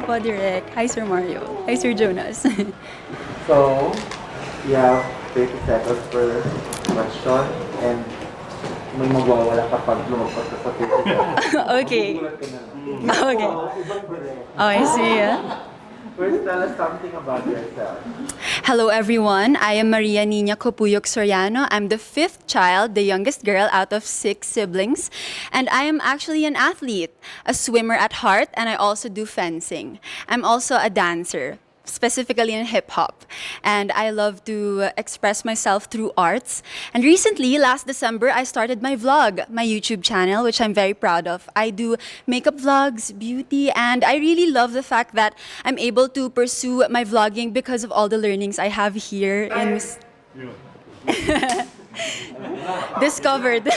po, Direk. Hi, Sir Mario. Hi, Sir Jonas. So, you have 30 seconds per question and may magwawala kapag lumagpas ka sa 30 seconds. Okay. Magugulat ka na lang. Okay. Ibang direct. Okay, see ya. First, tell us something about yourself. Hello, everyone. I am Maria Nina Copuyok Soriano. I'm the fifth child, the youngest girl out of 6 siblings. And I am actually an athlete, a swimmer at heart, and I also do fencing. I'm also a dancer, specifically in hip hop. And I love to express myself through arts. And recently, last December, I started my vlog, my YouTube channel, which I'm very proud of. I do makeup vlogs, beauty, and I really love the fact that I'm able to pursue my vlogging because of all the learnings I have here in Discovered.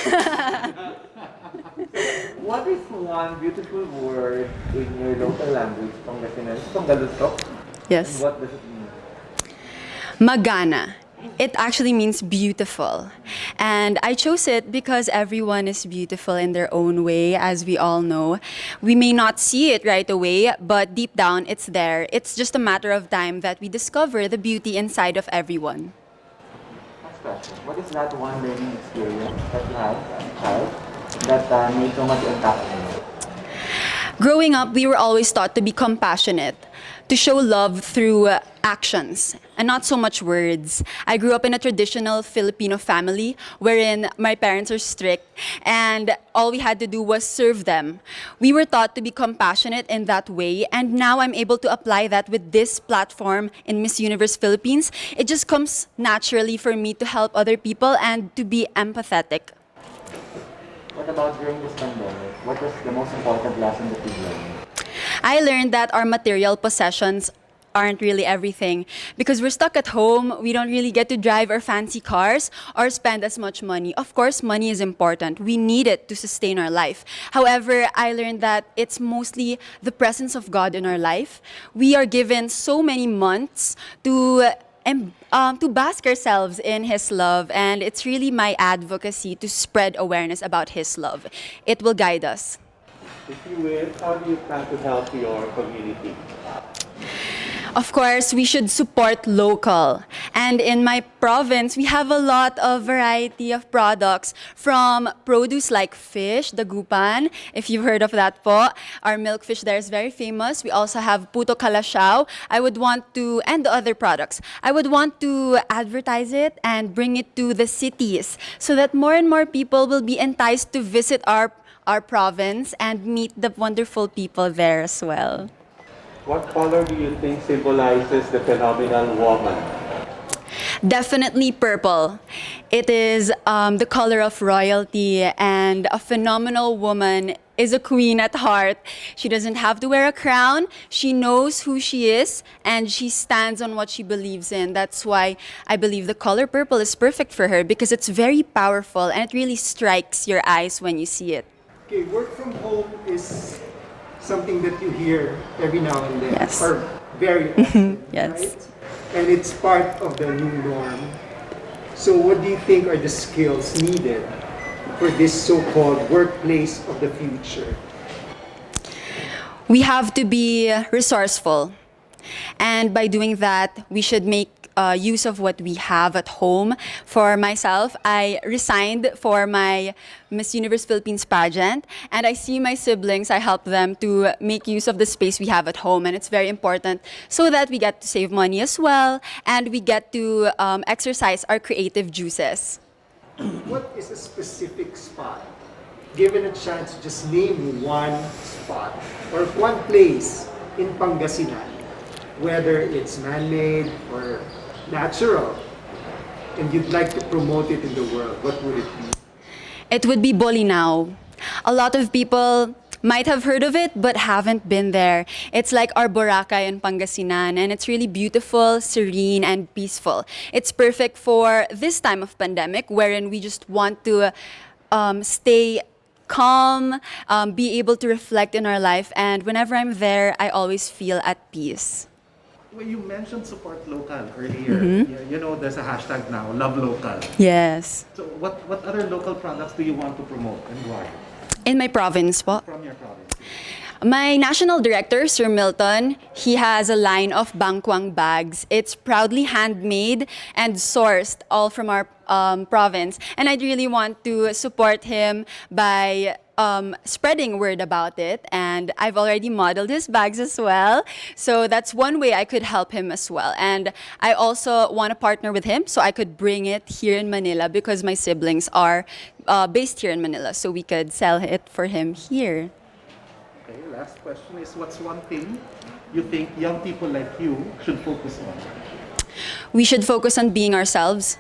What is one beautiful word in your local language, Pangasinan? Panggalusok? Yes. What does it mean? Magana. It actually means beautiful. And I chose it because everyone is beautiful in their own way, as we all know. We may not see it right away, but deep down it's there. It's just a matter of time that we discover the beauty inside of everyone. Next question. What is that one learning experience that you had as a child that made so much impact on you? Growing up, we were always taught to be compassionate, to show love through actions and not so much words. I grew up in a traditional Filipino family wherein my parents are strict and all we had to do was serve them. We were taught to be compassionate in that way, and now I'm able to apply that with this platform in Miss Universe Philippines. It just comes naturally for me to help other people and to be empathetic. What about during this pandemic? What was the most important lesson that you learned? I learned that our material possessions aren't really everything because we're stuck at home. We don't really get to drive our fancy cars or spend as much money. Of course, money is important. We need it to sustain our life. However, I learned that it's mostly the presence of God in our life. We are given so many months to bask ourselves in His love, and it's really my advocacy to spread awareness about His love. It will guide us. If you will, how do you plan to help your community? Of course, we should support local. And in my province, we have a lot of variety of products from produce like fish, dagupan, if you've heard of that po. Our milkfish there is very famous. We also have puto kalashao. And the other products. I would want to advertise it and bring it to the cities so that more and more people will be enticed to visit our province and meet the wonderful people there as well. What color do you think symbolizes the phenomenal woman? Definitely purple. It is the color of royalty, and a phenomenal woman is a queen at heart. She doesn't have to wear a crown. She knows who she is, and she stands on what she believes in. That's why I believe the color purple is perfect for her because it's very powerful and it really strikes your eyes when you see it. Okay, work from home is something that you hear every now and then, Yes. or very often, Yes. right? And it's part of the new norm. So what do you think are the skills needed for this so-called workplace of the future? We have to be resourceful. And by doing that, we should make use of what we have at home. For myself, I resigned for my Miss Universe Philippines pageant, and I see my siblings, I help them to make use of the space we have at home, and it's very important so that we get to save money as well, and we get to exercise our creative juices. What is a specific spot? Given a chance to just name one spot or one place in Pangasinan, whether it's man-made or natural, and you'd like to promote it in the world, what would it be? It would be Bolinao. A lot of people might have heard of it but haven't been there. It's like our Boracay in Pangasinan, and it's really beautiful, serene, and peaceful. It's perfect for this time of pandemic wherein we just want to stay calm, be able to reflect in our life, and whenever I'm there, I always feel at peace. Well, you mentioned support local earlier. You know, there's a hashtag now, love local. Yes. So what other local products do you want to promote and why In my province po, from your province? My national director, Sir Milton, he has a line of bangkwang bags. It's proudly handmade and sourced all from our province. And I'd really want to support him by spreading word about it. And I've already modeled his bags as well. So that's one way I could help him as well. And I also want to partner with him so I could bring it here in Manila because my siblings are based here in Manila. So we could sell it for him here. Okay, last question is what's one thing you think young people like you should focus on? We should focus on being ourselves.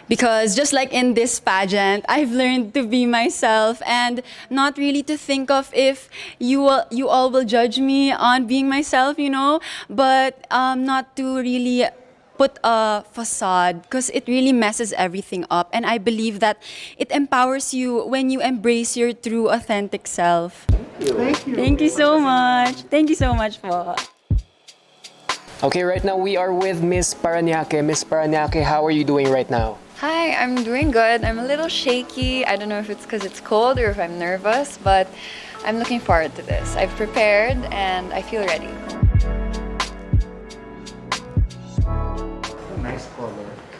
Because just like in this pageant, I've learned to be myself and not really to think of if you all will judge me on being myself, but not to really put a facade because it really messes everything up. And I believe that it empowers you when you embrace your true, authentic self. Thank you. Thank you so much. Thank you so much po. Okay, right now we are with Miss Parañaque. Miss Parañaque, how are you doing right now? Hi, I'm doing good. I'm a little shaky. I don't know if it's because it's cold or if I'm nervous, but I'm looking forward to this. I've prepared and I feel ready. Nice color.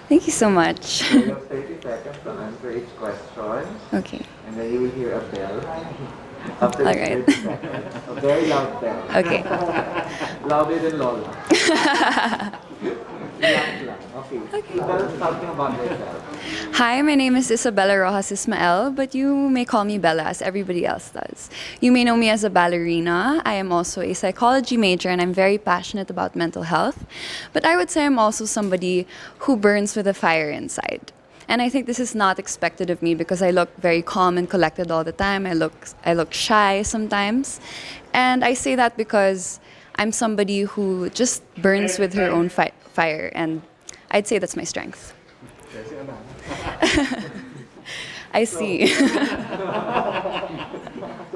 Thank you so much. You have 30 seconds to answer each question. Okay. And then you will hear a bell. After the Alright. 30 seconds. A very loud bell. Okay. Louder than Lola. Relax lang. Okay. Tell us something about yourself. Hi, my name is Isabella Rojas Ismael, but you may call me Bella as everybody else does. You may know me as a ballerina. I am also a psychology major and I'm very passionate about mental health. But I would say I'm also somebody who burns with a fire inside. And I think this is not expected of me because I look very calm and collected all the time. I look shy sometimes. And I say that because I'm somebody who just burns with her own fire, and I'd say that's my strength. I see. So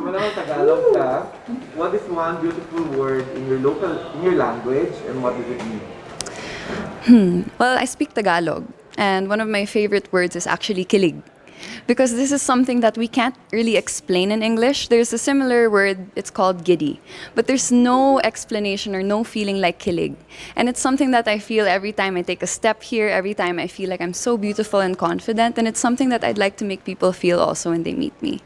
whenever Tagalog ka, what is one beautiful word in your language and what does it mean? Well, I speak Tagalog, and one of my favorite words is actually kilig. Because this is something that we can't really explain in English. There's a similar word, it's called giddy. But there's no explanation or no feeling like kilig. And it's something that I feel every time I take a step here, every time I feel like I'm so beautiful and confident. And it's something that I'd like to make people feel also when they meet me.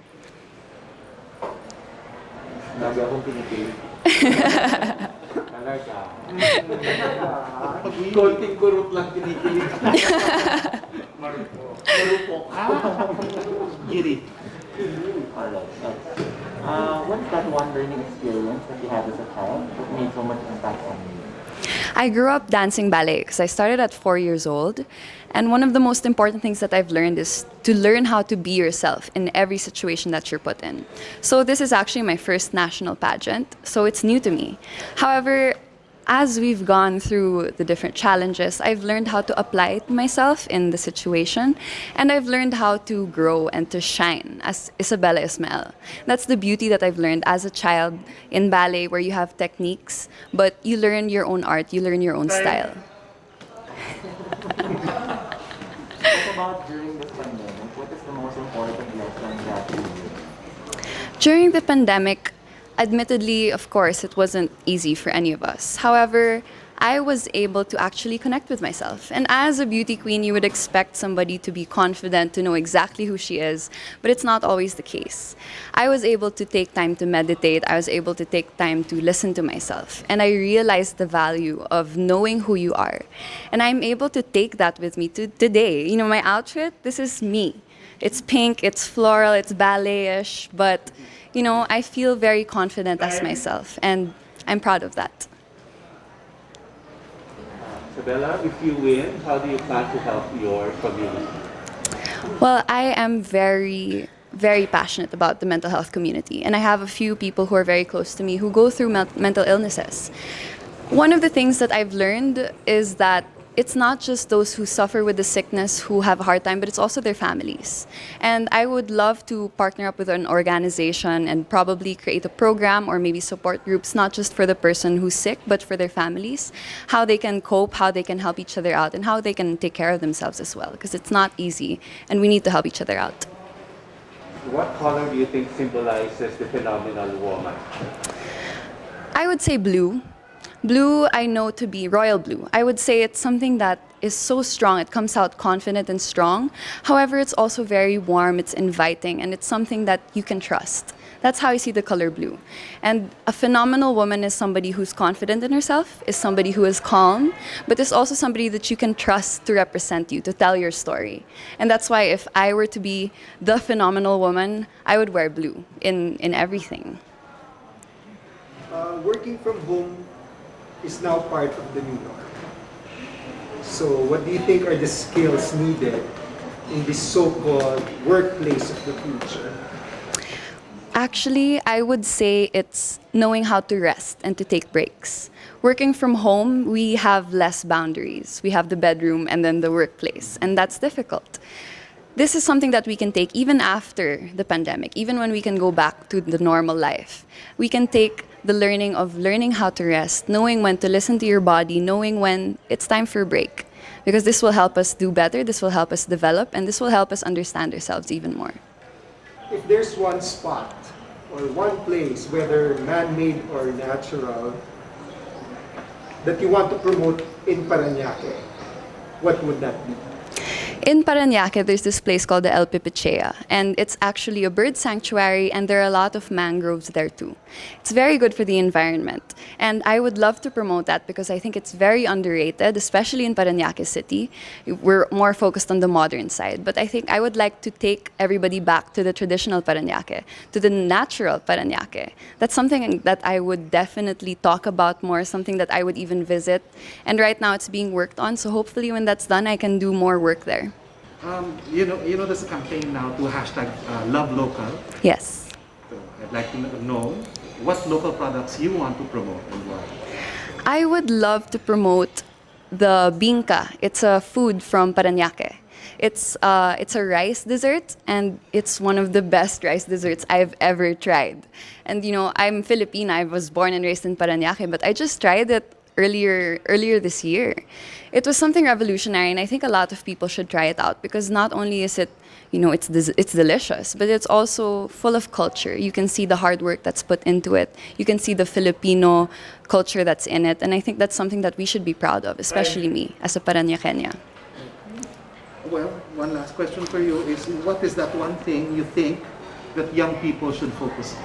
Lagi akong pinipilit. Talaga. Konting kurot lang kinikilig. Marupok. Giri. Alright. What's that one learning experience that you had as a child that made so much impact on you? I grew up dancing ballet because I started at 4 years old. And one of the most important things that I've learned is to learn how to be yourself in every situation that you're put in. So this is actually my first national pageant, so it's new to me. However, as we've gone through the different challenges, I've learned how to apply it to myself in the situation, and I've learned how to grow and to shine as Isabella Ismael. That's the beauty that I've learned as a child in ballet, where you have techniques, but you learn your own art, you learn your own style. What about during this pandemic? What is the most important lesson that you learned? During the pandemic, admittedly, of course, it wasn't easy for any of us. However, I was able to actually connect with myself. And as a beauty queen, you would expect somebody to be confident, to know exactly who she is, but it's not always the case. I was able to take time to meditate. I was able to take time to listen to myself. And I realized the value of knowing who you are. And I'm able to take that with me to today. You know, my outfit, this is me. It's pink, it's floral, it's ballet-ish, but you know, I feel very confident as myself, and I'm proud of that. Isabella, if you win, how do you plan to help your community? Well, I am very, very passionate about the mental health community, and I have a few people who are very close to me who go through mental illnesses. One of the things that I've learned is that it's not just those who suffer with the sickness who have a hard time, but it's also their families. And I would love to partner up with an organization and probably create a program or maybe support groups, not just for the person who's sick, but for their families, how they can cope, how they can help each other out, and how they can take care of themselves as well, because it's not easy, and we need to help each other out. What color do you think symbolizes the phenomenal woman? I would say blue. Blue, I know to be royal blue. I would say it's something that is so strong. It comes out confident and strong. However, it's also very warm, it's inviting, and it's something that you can trust. That's how I see the color blue. And a phenomenal woman is somebody who's confident in herself, is somebody who is calm, but is also somebody that you can trust to represent you, to tell your story. And that's why if I were to be the phenomenal woman, I would wear blue in everything. Working from home is now part of the new norm. So what do you think are the skills needed in this so-called workplace of the future? Actually, I would say it's knowing how to rest and to take breaks. Working from home, we have less boundaries. We have the bedroom and then the workplace, and that's difficult. This is something that we can take even after the pandemic, even when we can go back to the normal life. We can take the learning of learning how to rest, knowing when to listen to your body, knowing when it's time for a break. Because this will help us do better, this will help us develop, and this will help us understand ourselves even more. If there's one spot or one place, whether man-made or natural, that you want to promote in Parañaque, what would that be? In Parañaque, there's this place called the El Pipichea, and it's actually a bird sanctuary, and there are a lot of mangroves there too. It's very good for the environment, and I would love to promote that because I think it's very underrated, especially in Parañaque City. We're more focused on the modern side, but I think I would like to take everybody back to the traditional Parañaque, to the natural Parañaque. That's something that I would definitely talk about more, something that I would even visit, and right now it's being worked on, so hopefully when that's done, I can do more work there. You know, there's a campaign now to hashtag Love Local. Yes. So I'd like to know what local products you want to promote and why. I would love to promote the binca. It's a food from Parañaque. It's a rice dessert, and it's one of the best rice desserts I've ever tried. And you know, I'm Filipina. I was born and raised in Parañaque, but I just tried it earlier this year. It was something revolutionary, and I think a lot of people should try it out because not only is it, you know, it's delicious, but it's also full of culture. You can see the hard work that's put into it. You can see the Filipino culture that's in it, and I think that's something that we should be proud of, especially me as a Parañaqueña. Well, one last question for you is, what is that one thing you think that young people should focus on?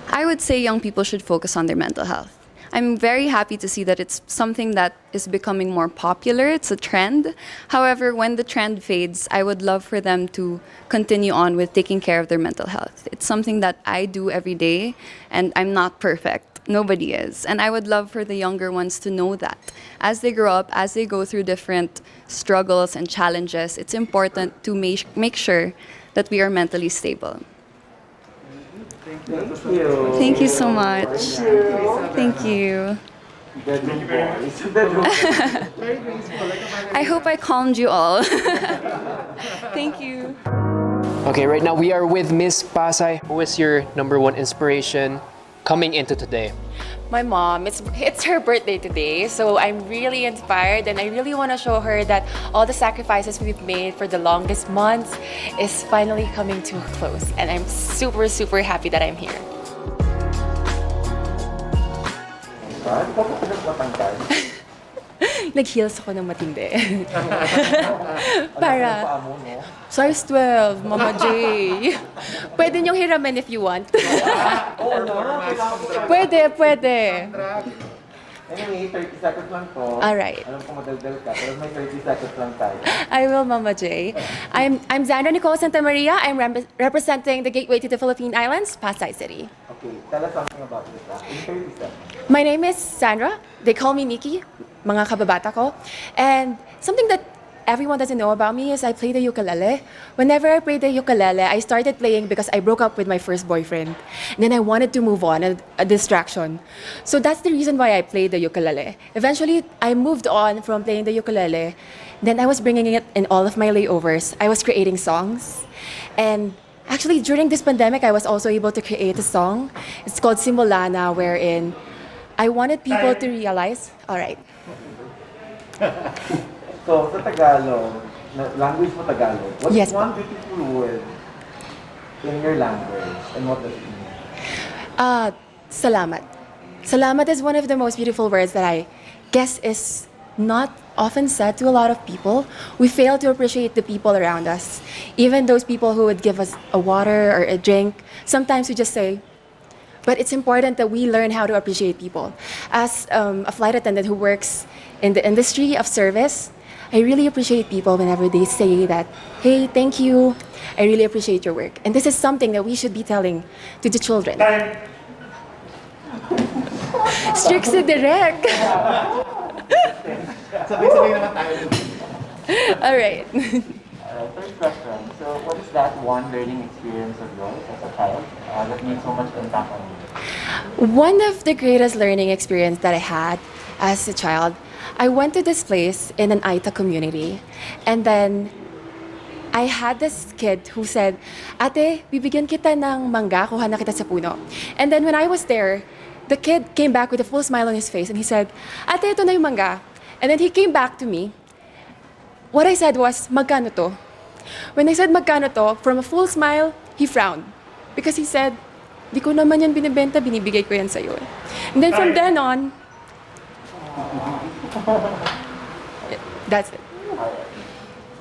I would say young people should focus on their mental health. I'm very happy to see that it's something that is becoming more popular. It's a trend. However, when the trend fades, I would love for them to continue on with taking care of their mental health. It's something that I do every day, and I'm not perfect. Nobody is. And I would love for the younger ones to know that. As they grow up, as they go through different struggles and challenges, it's important to make sure that we are mentally stable. Thank you. Thank you so much. Thank you. Bedroom boys. Bedroom boys. I hope I calmed you all. Thank you. Okay, right now we are with Miss Pasay. Who is your number one inspiration coming into today? My mom. It's her birthday today, so I'm really inspired, and I really want to show her that all the sacrifices we've made for the longest months is finally coming to a close, and I'm super happy that I'm here. Di ba po pinagpatangkad? Nag-heels ako ng matindi. Para. Para size 12, Mama J. Pwede niyong hiramin if you want. Oo, no. Pwede. Anyway, 30 seconds lang po. Alright. Alam ko madaldal ka, pero may 30 seconds lang tayo. I will, Mama J. I'm Xandra Nicole Santa Maria. I'm representing the gateway to the Philippine Islands, Pasay City. Okay, tell us something about this. In 30 seconds. My name is Sandra. They call me Nikki, mga kababata ko. And something that everyone doesn't know about me is I play the ukulele. Whenever I play the ukulele, I started playing because I broke up with my first boyfriend. And then I wanted to move on, a distraction. So that's the reason why I played the ukulele. Eventually, I moved on from playing the ukulele. Then I was bringing it in all of my layovers. I was creating songs. And actually, during this pandemic, I was also able to create a song. It's called Simulana, wherein I wanted people to realize, all right. So, sa Tagalog, language mo Tagalog, what's Yes. one beautiful word in your language and what does it mean? Salamat. Salamat is one of the most beautiful words that I guess is not often said to a lot of people. We fail to appreciate the people around us. Even those people who would give us a water or a drink, sometimes we just say, but it's important that we learn how to appreciate people. As a flight attendant who works in the industry of service, I really appreciate people whenever they say that, hey, thank you, I really appreciate your work. And this is something that we should be telling to the children. Strict si Direk. Sabay-sabay naman tayo. All right. Alright, third question. So, what is that one learning experience of yours as a child that made so much impact on you? One of the greatest learning experience that I had as a child, I went to this place in an Aita community, and then I had this kid who said, Ate, bibigyan kita ng mangga, kuha na kita sa puno. And then when I was there, the kid came back with a full smile on his face and he said, Ate, ito na yung mangga. And then he came back to me. What I said was, magkano to? When I said magkano to, from a full smile, he frowned. Because he said, di ko naman yan binibenta, binibigay ko yan sa'yo. And then from then on, that's it.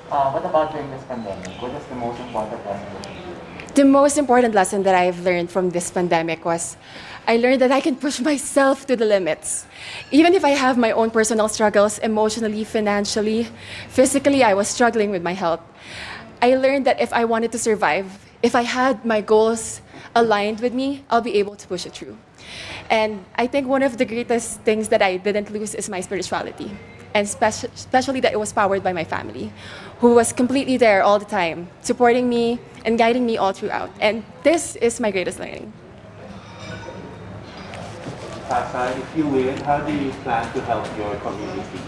What about during this pandemic? What is the most important lesson that you learned? The most important lesson that I've learned from this pandemic was I learned that I can push myself to the limits. Even if I have my own personal struggles, emotionally, financially, physically, I was struggling with my health. I learned that if I wanted to survive, if I had my goals aligned with me, I'll be able to push it through. And I think one of the greatest things that I didn't lose is my spirituality. And especially that it was powered by my family, who was completely there all the time, supporting me and guiding me all throughout. And this is my greatest learning. Sasa, if you win, how do you plan to help your community?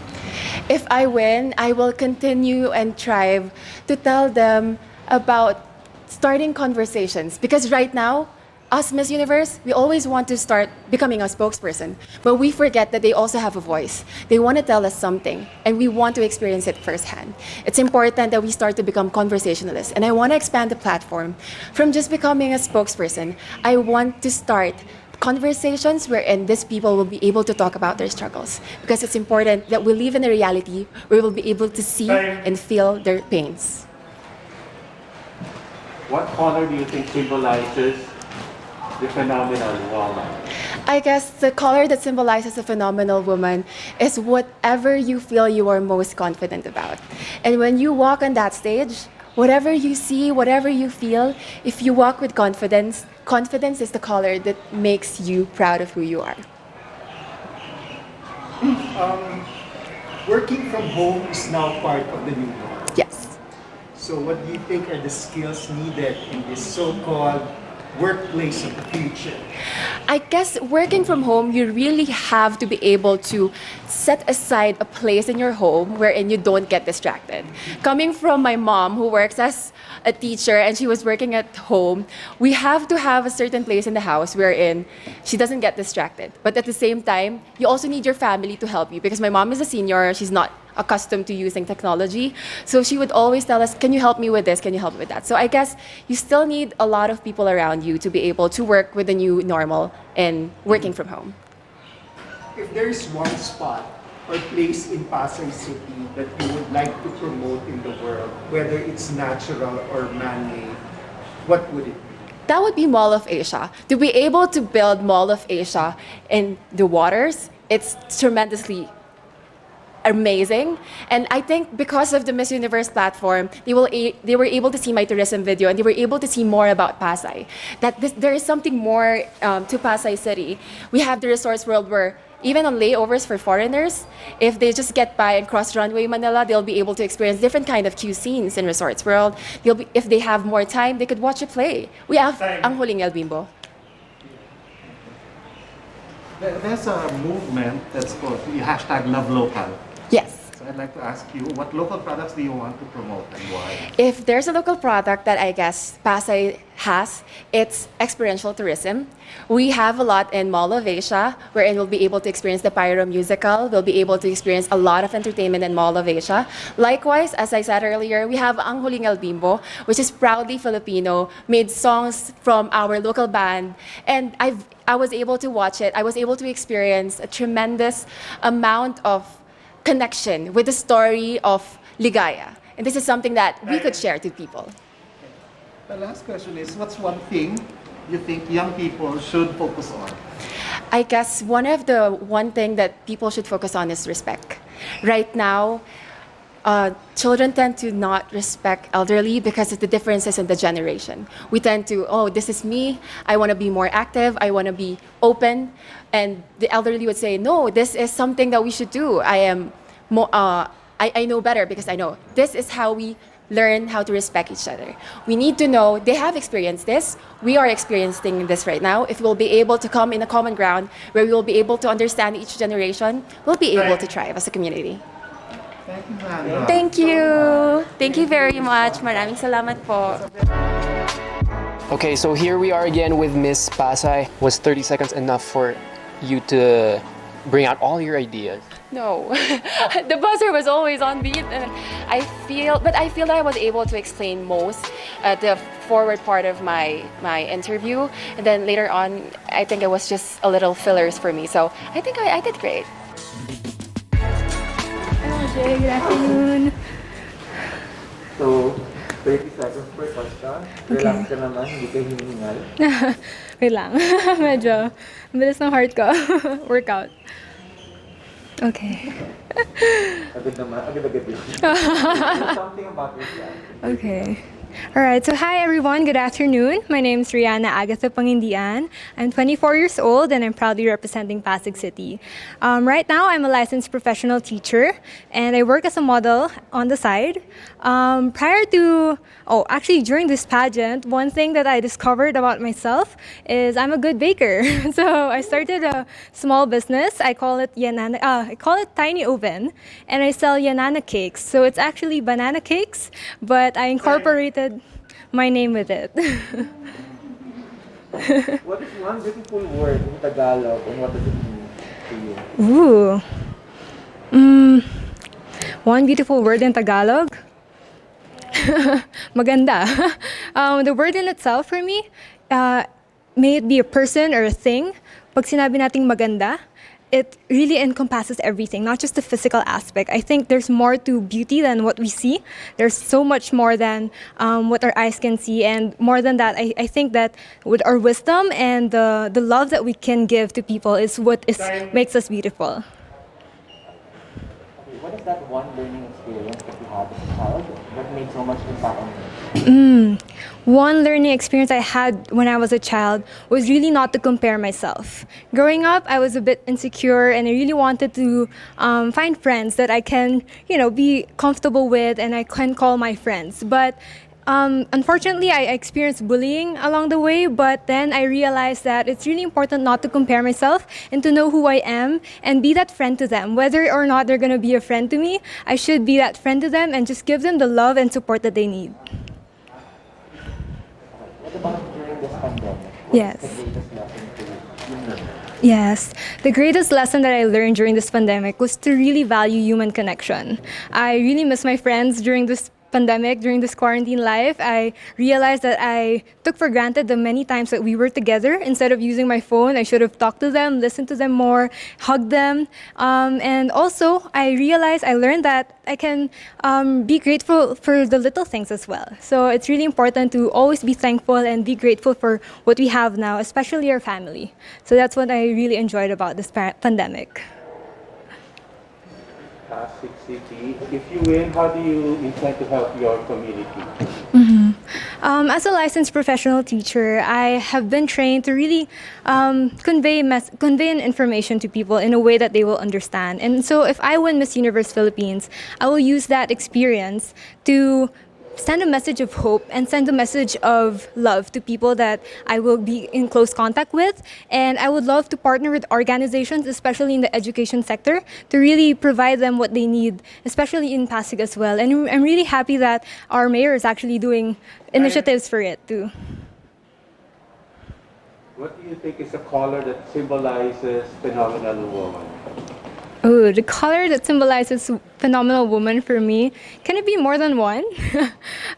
If I win, I will continue and strive to tell them about starting conversations. Because right now, us Miss Universe, we always want to start becoming a spokesperson, but we forget that they also have a voice. They want to tell us something, and we want to experience it firsthand. It's important that we start to become conversationalists, and I want to expand the platform from just becoming a spokesperson. I want to start conversations wherein these people will be able to talk about their struggles, because it's important that we live in a reality where we'll be able to see and feel their pains. What color do you think symbolizes the phenomenal woman? I guess the color that symbolizes a phenomenal woman is whatever you feel you are most confident about. And when you walk on that stage, whatever you see, whatever you feel, if you walk with confidence, confidence is the color that makes you proud of who you are. Working from home is now part of the new norm. Yes. So what do you think are the skills needed in this so-called workplace of the future? I guess working from home, you really have to be able to set aside a place in your home wherein you don't get distracted. Coming from my mom, who works as a teacher and she was working at home, we have to have a certain place in the house wherein she doesn't get distracted. But at the same time, you also need your family to help you, because my mom is a senior, she's not accustomed to using technology. So she would always tell us, can you help me with this? Can you help me with that? So I guess you still need a lot of people around you to be able to work with the new normal and working from home. If there is one spot or place in Pasay City that you would like to promote in the world, whether it's natural or man-made, what would it be? That would be Mall of Asia. To be able to build Mall of Asia in the waters, it's tremendously amazing. And I think because of the Miss Universe platform, they were able to see my tourism video and they were able to see more about Pasay. That there is something more to Pasay City. We have the Resorts World where even on layovers for foreigners, if they just get by and cross Runway Manila, they'll be able to experience different kind of cuisines in Resorts World. If they have more time, they could watch a play. We have Ang Huling El Bimbo. There's a movement that's called the hashtag Love Local. Yes. So I'd like to ask you, what local products do you want to promote and why? If there's a local product that I guess Pasay has, it's experiential tourism. We have a lot in Mall of Asia, wherein we'll be able to experience the Pyro musical. We'll be able to experience a lot of entertainment in Mall of Asia. Likewise, as I said earlier, we have Ang Huling El Bimbo, which is proudly Filipino, made songs from our local band, and I was able to watch it. I was able to experience a tremendous amount of connection with the story of Ligaya. And this is something that we could share to people. The last question is, what's one thing you think young people should focus on? I guess one thing that people should focus on is respect. Right now, children tend to not respect elderly because of the differences in the generation. We tend to, oh, this is me, I want to be more active, I want to be open. And the elderly would say, no, this is something that we should do. I know better because I know. This is how we learn how to respect each other. We need to know they have experienced this. We are experiencing this right now. If we'll be able to come in a common ground where we will be able to understand each generation, we'll be able to thrive as a community. Thank you, Hannah. Thank you. Thank you very much. Maraming salamat po. Okay, so here we are again with Miss Pasay. Was 30 seconds enough for you to bring out all your ideas? No, the buzzer was always on beat, and I feel that I was able to explain most the forward part of my interview, and then later on, I think it was just a little fillers for me. So I think I did great. Jay, good afternoon. So, 30 seconds per question. Relax ka naman, hindi ka hinihingal. Wait lang. Medyo, ang bilis ng heart ko. Workout. Okay. Agad-agad yun. Something about yourself. Okay. All right, so hi everyone, good afternoon. My name is Rihanna Agatha Pangindian. I'm 24 years old and I'm proudly representing Pasig City. Right now, I'm a licensed professional teacher and I work as a model on the side. During this pageant, one thing that I discovered about myself is I'm a good baker. So I started a small business. I call it Tiny Oven, and I sell Yanana cakes. So it's actually banana cakes, but I incorporated my name with it. What is one beautiful word in Tagalog and what does it mean to you? One beautiful word in Tagalog? Maganda. The word in itself for me, may it be a person or a thing, pag sinabi nating maganda, it really encompasses everything, not just the physical aspect. I think there's more to beauty than what we see. There's so much more than what our eyes can see. And more than that, I think that with our wisdom and the love that we can give to people is what makes us beautiful. Okay, what is that one learning experience that you had as a child that made so much impact on you? One learning experience I had when I was a child was really not to compare myself. Growing up, I was a bit insecure and I really wanted to find friends that I can, be comfortable with and I can call my friends. But unfortunately, I experienced bullying along the way, but then I realized that it's really important not to compare myself and to know who I am and be that friend to them. Whether or not they're going to be a friend to me, I should be that friend to them and just give them the love and support that they need. What about during this pandemic? Yes. What's the greatest lesson to you learned? Yes, the greatest lesson that I learned during this pandemic was to really value human connection. I really miss my friends during this pandemic, during this quarantine life. I realized that I took for granted the many times that we were together. Instead of using my phone, I should have talked to them, listened to them more, hugged them. And also, I learned that I can be grateful for the little things as well. So it's really important to always be thankful and be grateful for what we have now, especially our family. So that's what I really enjoyed about this pandemic. Pasig City. If you win, how do you intend to help your community? As a licensed professional teacher, I have been trained to really convey an information to people in a way that they will understand. And so if I win Miss Universe Philippines, I will use that experience to send a message of hope and send a message of love to people that I will be in close contact with. And I would love to partner with organizations, especially in the education sector, to really provide them what they need, especially in Pasig as well. And I'm really happy that our mayor is actually doing initiatives for it too. What do you think is a color that symbolizes phenomenal woman? Oh, the color that symbolizes phenomenal woman for me, can it be more than one?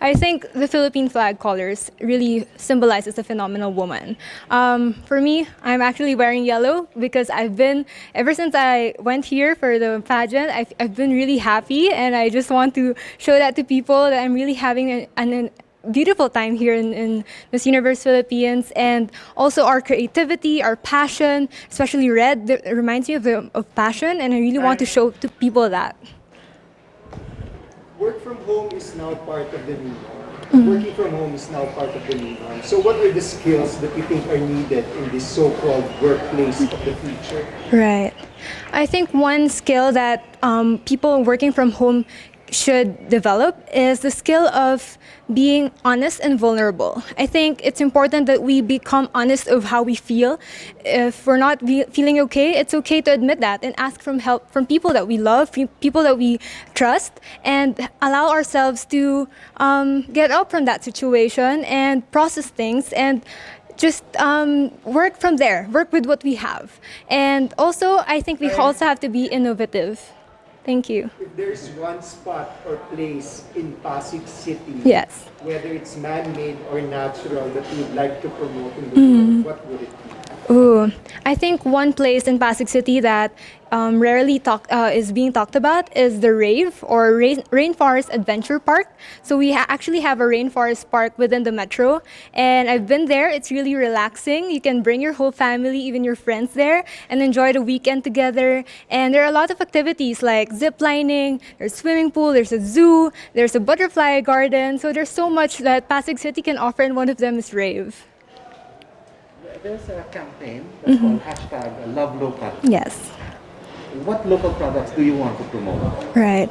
I think the Philippine flag colors really symbolizes a phenomenal woman. For me, I'm actually wearing yellow because ever since I went here for the pageant, I've been really happy, and I just want to show that to people that I'm really having an beautiful time here in Miss Universe Philippines, and also our creativity, our passion, especially red, that reminds me of passion, and I really want to show to people that. Work from home is now part of the new norm. Working from home is now part of the new norm. So what are the skills that you think are needed in this so-called workplace of the future? Right. I think one skill that people working from home should develop is the skill of being honest and vulnerable. I think it's important that we become honest of how we feel. If we're not feeling okay, it's okay to admit that and ask for help from people that we love, people that we trust, and allow ourselves to get out from that situation and process things and just work from there, work with what we have. And also, I think we also have to be innovative. Thank you. If there's one spot or place in Pasig City, Yes. whether it's man-made or natural, that you'd like to promote in the world, what would it be? Ooh, I think one place in Pasig City that rarely is being talked about is the Rave, or Rainforest Adventure Park. So we actually have a rainforest park within the metro, and I've been there. It's really relaxing. You can bring your whole family, even your friends there, and enjoy the weekend together. And there are a lot of activities like zip lining, there's swimming pool, there's a zoo, there's a butterfly garden. So there's so much that Pasig City can offer, and one of them is Rave. There's a campaign that's called hashtag Love Local. Yes. What local products do you want to promote? Right.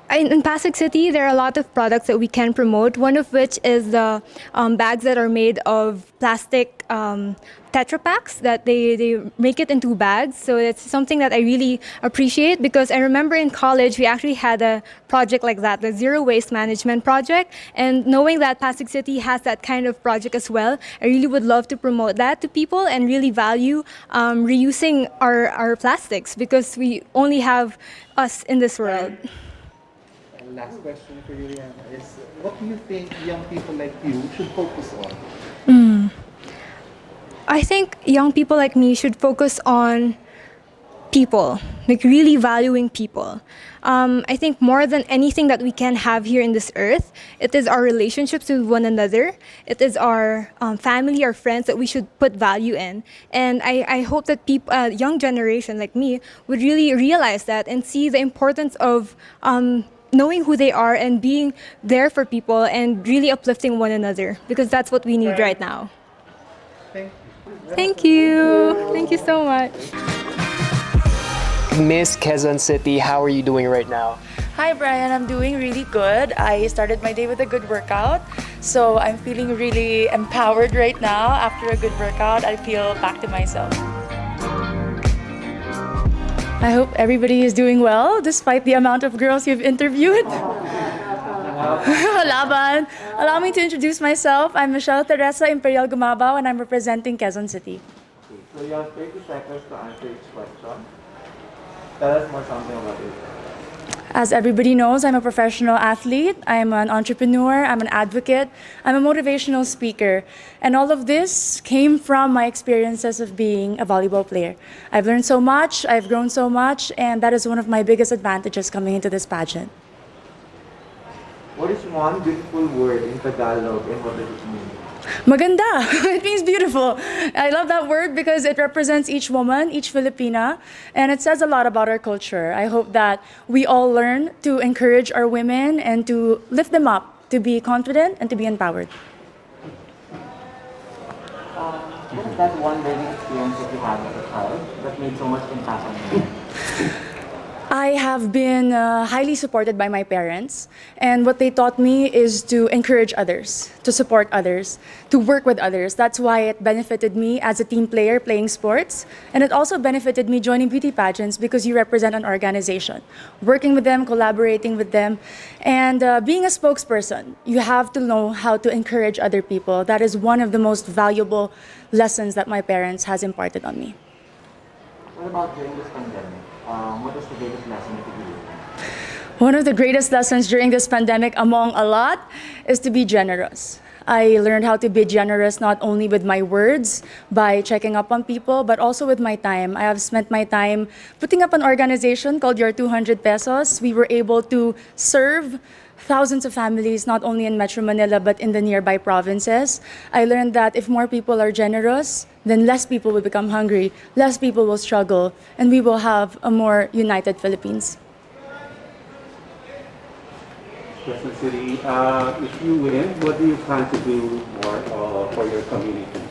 In Pasig City, there are a lot of products that we can promote, one of which is the bags that are made of plastic Tetra Paks, that they make it into bags. So it's something that I really appreciate, because I remember in college we actually had a project like that, the Zero Waste Management Project. And knowing that Pasig City has that kind of project as well, I really would love to promote that to people and really value reusing our plastics, because we only have us in this world. Last question for you, Rihanna, is what do you think young people like you should focus on? I think young people like me should focus on people, like really valuing people. I think more than anything that we can have here in this earth, it is our relationships with one another. It is our family, our friends that we should put value in. And I hope that young generation like me would really realize that and see the importance of knowing who they are and being there for people and really uplifting one another, because that's what we need right now. Thank you. Thank you. Thank you so much. Miss Quezon City, how are you doing right now? Hi Brian, I'm doing really good. I started my day with a good workout, so I'm feeling really empowered right now. After a good workout, I feel back to myself. I hope everybody is doing well despite the amount of girls you've interviewed. Laban. Allow me to introduce myself. I'm Michelle Teresa Imperial Gumabao, and I'm representing Quezon City. Okay, so you have 30 seconds to answer each question. Tell us more something about it. As everybody knows, I'm a professional athlete, I'm an entrepreneur, I'm an advocate, I'm a motivational speaker. And all of this came from my experiences of being a volleyball player. I've learned so much, I've grown so much, and that is one of my biggest advantages coming into this pageant. What is one beautiful word in Tagalog, and what does it mean? Maganda. It means beautiful. I love that word because it represents each woman, each Filipina, and it says a lot about our culture. I hope that we all learn to encourage our women and to lift them up, to be confident and to be empowered. What is that one learning experience that you had as a child that made so much impact on you? I have been highly supported by my parents, and what they taught me is to encourage others, to support others, to work with others. That's why it benefited me as a team player playing sports, and it also benefited me joining beauty pageants because you represent an organization. Working with them, collaborating with them, and being a spokesperson, you have to know how to encourage other people. That is one of the most valuable lessons that my parents has imparted on me. What about during this pandemic? What is the greatest lesson that you learned? One of the greatest lessons during this pandemic, among a lot, is to be generous. I learned how to be generous not only with my words, by checking up on people, but also with my time. I have spent my time putting up an organization called Your 200 Pesos. We were able to serve thousands of families, not only in Metro Manila, but in the nearby provinces. I learned that if more people are generous, then less people will become hungry, less people will struggle, and we will have a more united Philippines. Quezon City, if you win, what do you plan to do more for your community?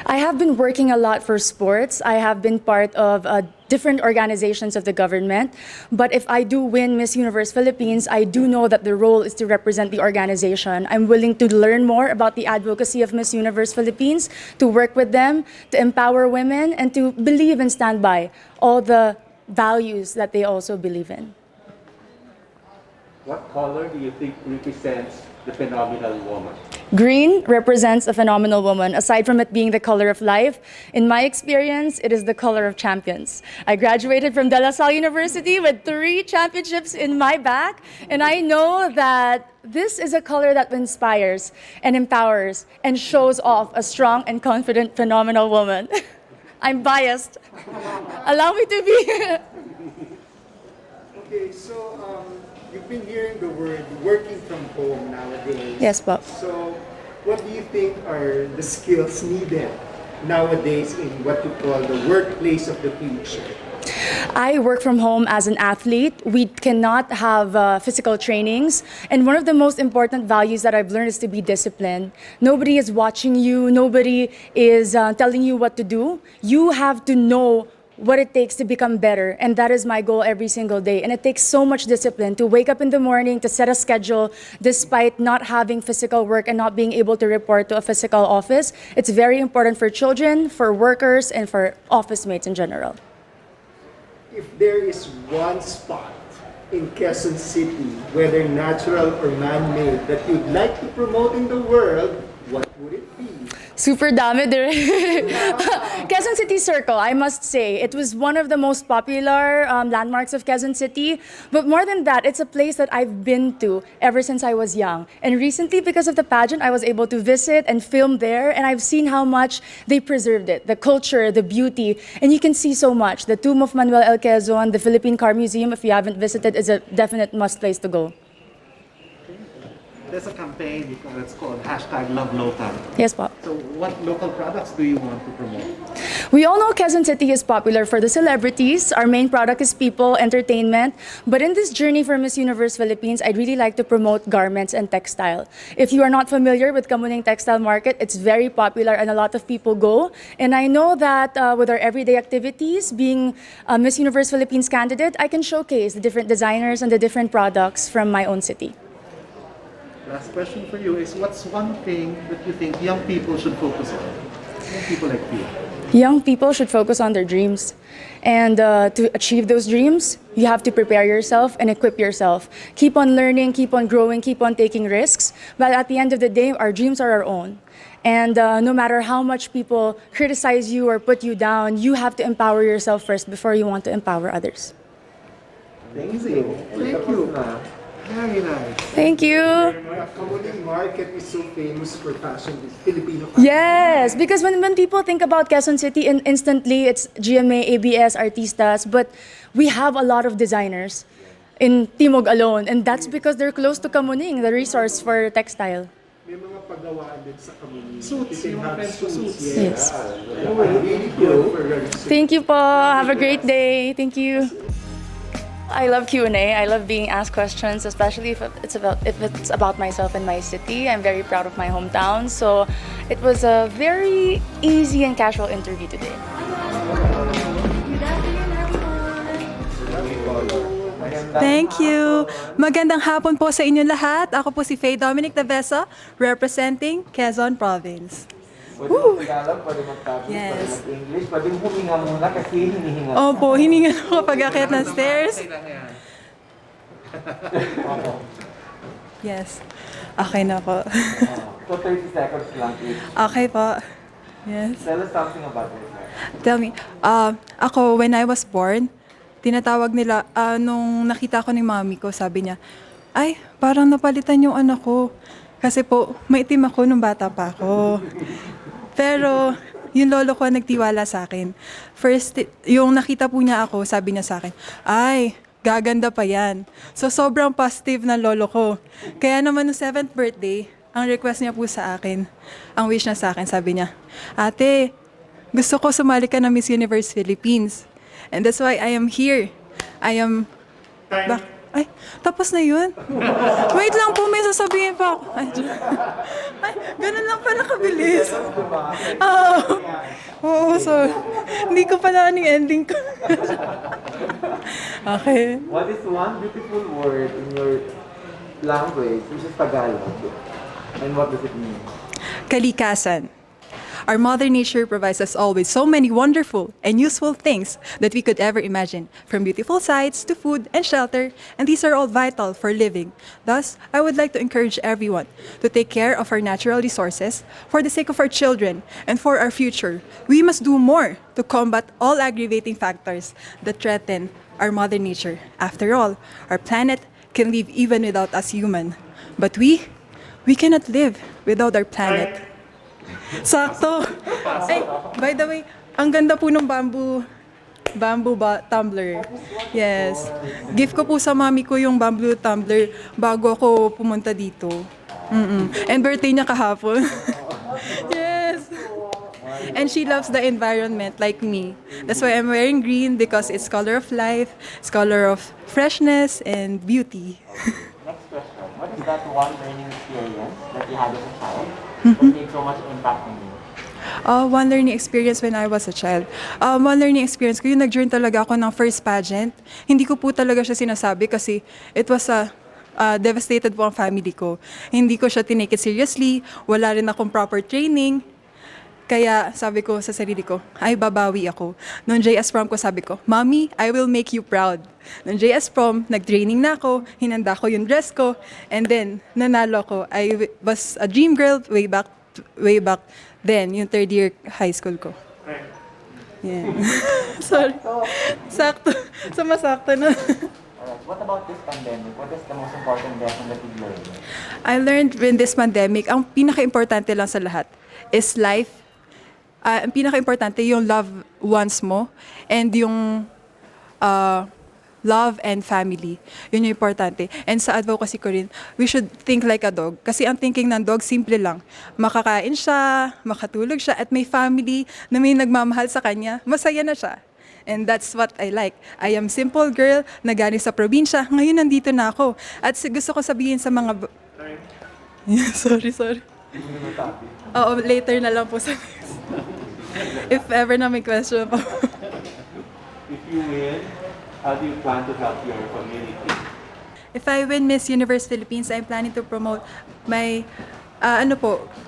I have been working a lot for sports. I have been part of different organizations of the government. But if I do win Miss Universe Philippines, I do know that the role is to represent the organization. I'm willing to learn more about the advocacy of Miss Universe Philippines, to work with them, to empower women, and to believe and stand by all the values that they also believe in. What color do you think represents the phenomenal woman? Green represents a phenomenal woman. Aside from it being the color of life, in my experience, it is the color of champions. I graduated from De La Salle University with 3 championships in my back, and I know that this is a color that inspires and empowers and shows off a strong and confident, phenomenal woman. I'm biased. Allow me to be. Okay, so you've been hearing the word working from home nowadays. Yes, Pop. So what do you think are the skills needed nowadays in what you call the workplace of the future? I work from home as an athlete. We cannot have physical trainings. And one of the most important values that I've learned is to be disciplined. Nobody is watching you. Nobody is telling you what to do. You have to know what it takes to become better. And that is my goal every single day. And it takes so much discipline to wake up in the morning, to set a schedule, despite not having physical work and not being able to report to a physical office. It's very important for children, for workers, and for office mates in general. If there is one spot in Quezon City, whether natural or man-made, that you'd like to promote in the world, what would it be? Super dami dire. Quezon City Circle, I must say. It was one of the most popular landmarks of Quezon City. But more than that, it's a place that I've been to ever since I was young. And recently, because of the pageant, I was able to visit and film there. And I've seen how much they preserved it, the culture, the beauty. And you can see so much. The Tomb of Manuel L. Quezon, the Philippine Car Museum, if you haven't visited, is a definite must place to go. There's a campaign that's called #LoveLocal. Yes, Pop. So what local products do you want to promote? We all know Quezon City is popular for the celebrities. Our main product is people, entertainment. But in this journey for Miss Universe Philippines, I'd really like to promote garments and textile. If you are not familiar with Kamuning Textile Market, it's very popular and a lot of people go. And I know that with our everyday activities, being a Miss Universe Philippines candidate, I can showcase the different designers and the different products from my own city. Last question for you is, what's one thing that you think young people should focus on? Young people like you. Young people should focus on their dreams. And to achieve those dreams, you have to prepare yourself and equip yourself. Keep on learning, keep on growing, keep on taking risks. But at the end of the day, our dreams are our own. And no matter how much people criticize you or put you down, you have to empower yourself first before you want to empower others. Thank you. Thank you. Very nice. Thank you. Kamuning Market is so famous for fashion, Filipino fashion. Yes, because when people think about Quezon City, instantly it's GMA, ABS, Artistas, but we have a lot of designers in Timog alone, and that's because they're close to Kamuning, the resource for textile. May mga pagawaan din sa Kamuning. Suits, You can yung have mga suits. Yes. Really good for register. Thank you po. Have a great day. Thank you. I love Q&A. I love being asked questions, especially if it's about myself and my city. I'm very proud of my hometown, so it was a very easy and casual interview today. Thank you. Magandang hapon po sa inyo lahat. Ako po si Faye Dominic Davesa, representing Quezon Province. Pwede mag-Tagalog, pwede mag-Tagalog, Yes. pwede mag-English, pwede huminga muna kasi hinihinga. Opo, hininga ako pag akyat ng stairs. Yes. Okay na po. So 30 seconds lang each. Okay po. Yes. Tell us something about yourself. Tell me, ako, when I was born, tinatawag nila, nung nakita ko ni mami ko, sabi niya, ay, parang napalitan yung anak ko. Kasi po, maitim ako nung bata pa ako. Pero, yung lolo ko nagtiwala sa akin. First, yung nakita po niya ako, sabi niya sa akin, ay, gaganda pa yan. So, sobrang positive na lolo ko. Kaya naman, nung 7th birthday, ang request niya po sa akin, ang wish niya sa akin, sabi niya, ate, gusto ko sumali ka na Miss Universe Philippines. And that's why I am here. I am... Ay, tapos na yun? Wait lang po, may sasabihin pa ako. Ay, ganun lang pala kabilis. Oo, sorry. Hindi ko pala yung ending ko. Okay. What is one beautiful word in your language, which is Tagalog? And what does it mean? Kalikasan. Our Mother Nature provides us all with so many wonderful and useful things that we could ever imagine, from beautiful sights to food and shelter, and these are all vital for living. Thus, I would like to encourage everyone to take care of our natural resources for the sake of our children and for our future. We must do more to combat all aggravating factors that threaten our Mother Nature. After all, our planet can live even without us human. But we cannot live without our planet. Sakto. Ay, by the way, ang ganda po ng bamboo tumbler. Yes. Gift ko po sa mami ko yung bamboo tumbler bago ako pumunta dito. And birthday niya kahapon. Yes. And she loves the environment like me. That's why I'm wearing green, because it's color of life, it's color of freshness and beauty. Next question. What is that one learning experience that you had as a child that made so much impact on you? One learning experience when I was a child. One learning experience ko, yung nag-join talaga ako ng first pageant. Hindi ko po talaga siya sinasabi kasi it was devastated po ang family ko. Hindi ko siya tinake it seriously. Wala rin akong proper training. Kaya sabi ko sa sarili ko, ay babawi ako. Noong JS Prom ko sabi ko, Mommy, I will make you proud. Noong JS Prom, nag-training na ako, hinanda ko yung dress ko, and then nanalo ko. I was a dream girl way back then, yung third year high school ko. Yeah. Sorry. Sakto. Sumasakto na. Alright, what about this pandemic? What is the most important lesson that you've learned? I learned in this pandemic, ang pinaka-importante lang sa lahat is life. Ang pinaka-importante yung love ones mo and yung love and family. Yun yung importante. And sa advocacy ko rin, we should think like a dog. Kasi ang thinking ng dog, simple lang. Makakain siya, makatulog siya, at may family na may nagmamahal sa kanya, masaya na siya. And that's what I like. I am simple girl na galing sa probinsya. Ngayon nandito na ako. At gusto ko sabihin sa mga... Sorry. Oo, later na lang po sa next. If ever na may question po. If you win, how do you plan to help your community? If I win Miss Universe Philippines, I'm planning to promote my,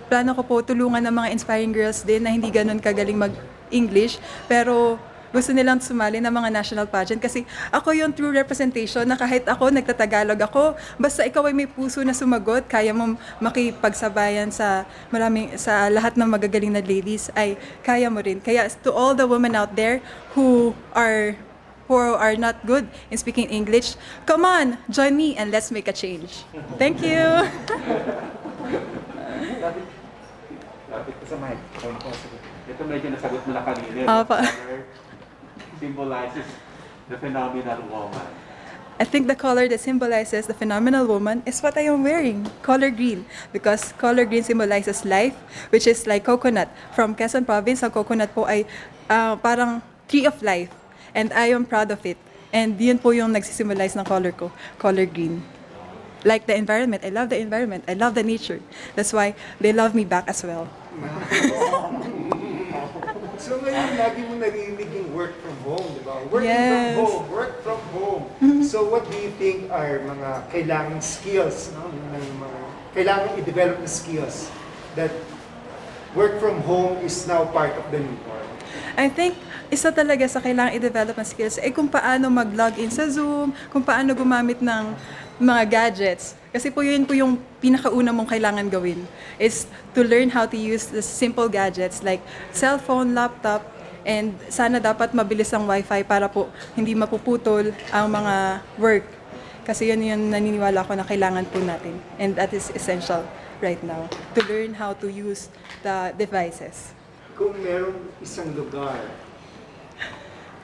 plano ko po tulungan ng mga inspiring girls din na hindi ganun kagaling mag-English, pero gusto nilang sumali ng mga national pageant kasi ako yung true representation na kahit ako, nagtatagalog ako, basta ikaw ay may puso na sumagot, kaya mo makipagsabayan sa lahat ng magagaling na ladies, ay kaya mo rin. Kaya to all the women out there who are not good in speaking English, come on, join me and let's make a change. Thank you. Ito medyo nasagot mo na kanina. Apa. Symbolizes the phenomenal woman. I think the color that symbolizes the phenomenal woman is what I am wearing, color green. Because color green symbolizes life, which is like coconut. From Quezon Province, ang coconut po ay parang tree of life. And I am proud of it. And yun po yung nagsisimbolize ng color ko, color green. Like the environment, I love the environment, I love the nature. That's why they love me back as well. So ngayon, lagi mo naririnig yung work from home, di ba? Working Yes. from home, work from home. So what do you think are mga kailangang skills, no? Kailangang i-develop na skills that work from home is now part of the new norm? I think isa talaga sa kailangang i-develop na skills ay kung paano mag-login sa Zoom, kung paano gumamit ng mga gadgets. Kasi po yun po yung pinakauna mong kailangan gawin is to learn how to use the simple gadgets like cellphone, laptop, and sana dapat mabilis ang wifi para po hindi mapuputol ang mga work. Kasi yun yung naniniwala ko na kailangan po natin. And that is essential right now, to learn how to use the devices. Kung merong isang lugar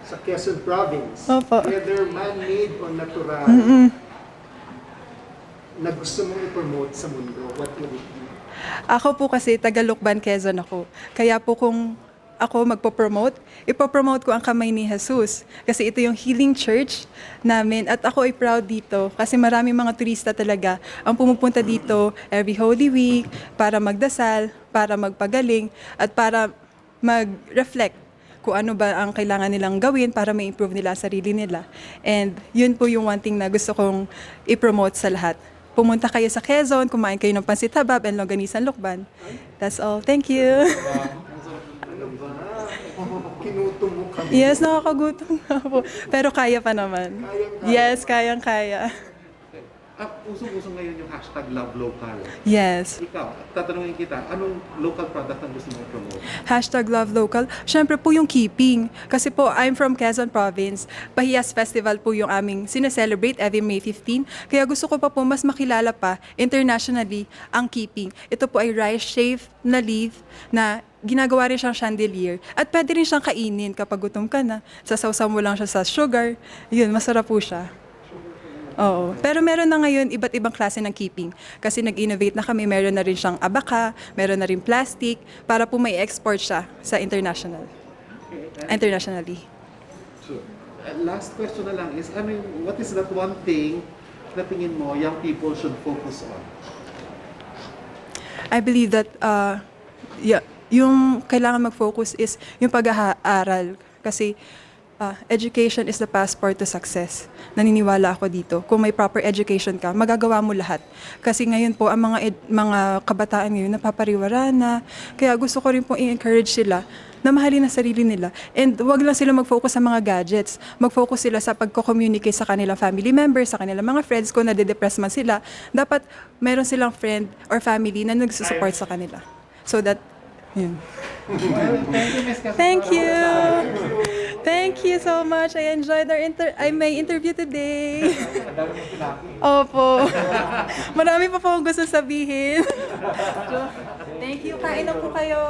sa Quezon Province, Opo. whether man-made or natural, na gusto mong i-promote sa mundo, what would it be? Ako po kasi taga-Lukban, Quezon ako. Kaya po kung ako magpo-promote, ipopromote ko ang Kamay ni Jesus. Kasi ito yung healing church namin at ako ay proud dito kasi maraming mga turista talaga ang pumupunta dito every Holy Week para magdasal, para magpagaling at para mag-reflect kung ano ba ang kailangan nilang gawin para ma-improve nila ang sarili nila. And yun po yung one thing na gusto kong i-promote sa lahat. Pumunta kayo sa Quezon, kumain kayo ng pansit habab and longganisan Lukban. That's all. Thank you. Ano ba? Kinutom mo kami. Yes, nakakagutom na po. Pero kaya pa naman. Yes, kayang-kaya. Usong-usong ngayon yung hashtag Love Local. Yes. Ikaw, tatanungin kita, anong local product ang gusto mo promote? Hashtag Love Local. Siyempre po yung keeping. Kasi po, I'm from Quezon Province. Pahiyas Festival po yung aming sineselebrate every May 15. Kaya gusto ko pa po mas makilala pa internationally ang keeping. Ito po ay rice-shaped na leaf na ginagawa rin siyang chandelier. At pwede rin siyang kainin kapag gutom ka na. Sasawsaw mo lang siya sa sugar. Yun, masarap po siya. Oo. Pero meron na ngayon iba't ibang klase ng keeping. Kasi nag-innovate na kami, meron na rin siyang abaka, meron na rin plastic, para po may export siya sa internationally. Last question na lang is, what is that one thing na tingin mo young people should focus on? I believe that yung kailangan mag-focus is yung pag-aaral. Kasi education is the passport to success. Naniniwala ako dito. Kung may proper education ka, magagawa mo lahat. Kasi ngayon po, ang mga kabataan ngayon napapariwara na. Kaya gusto ko rin po i-encourage sila na mahalin ang sarili nila. And wag lang sila mag-focus sa mga gadgets. Mag-focus sila sa pagko-communicate sa kanilang family members, sa kanilang mga friends. Kung nade-depress man sila, dapat meron silang friend or family na nagsusupport sa kanila. So that, yun. Thank you, Ms. Casablanca. Thank you. Thank you so much. I enjoyed my interview today. Opo. Marami pa po akong gusto sabihin. Thank you. Kain na po kayo.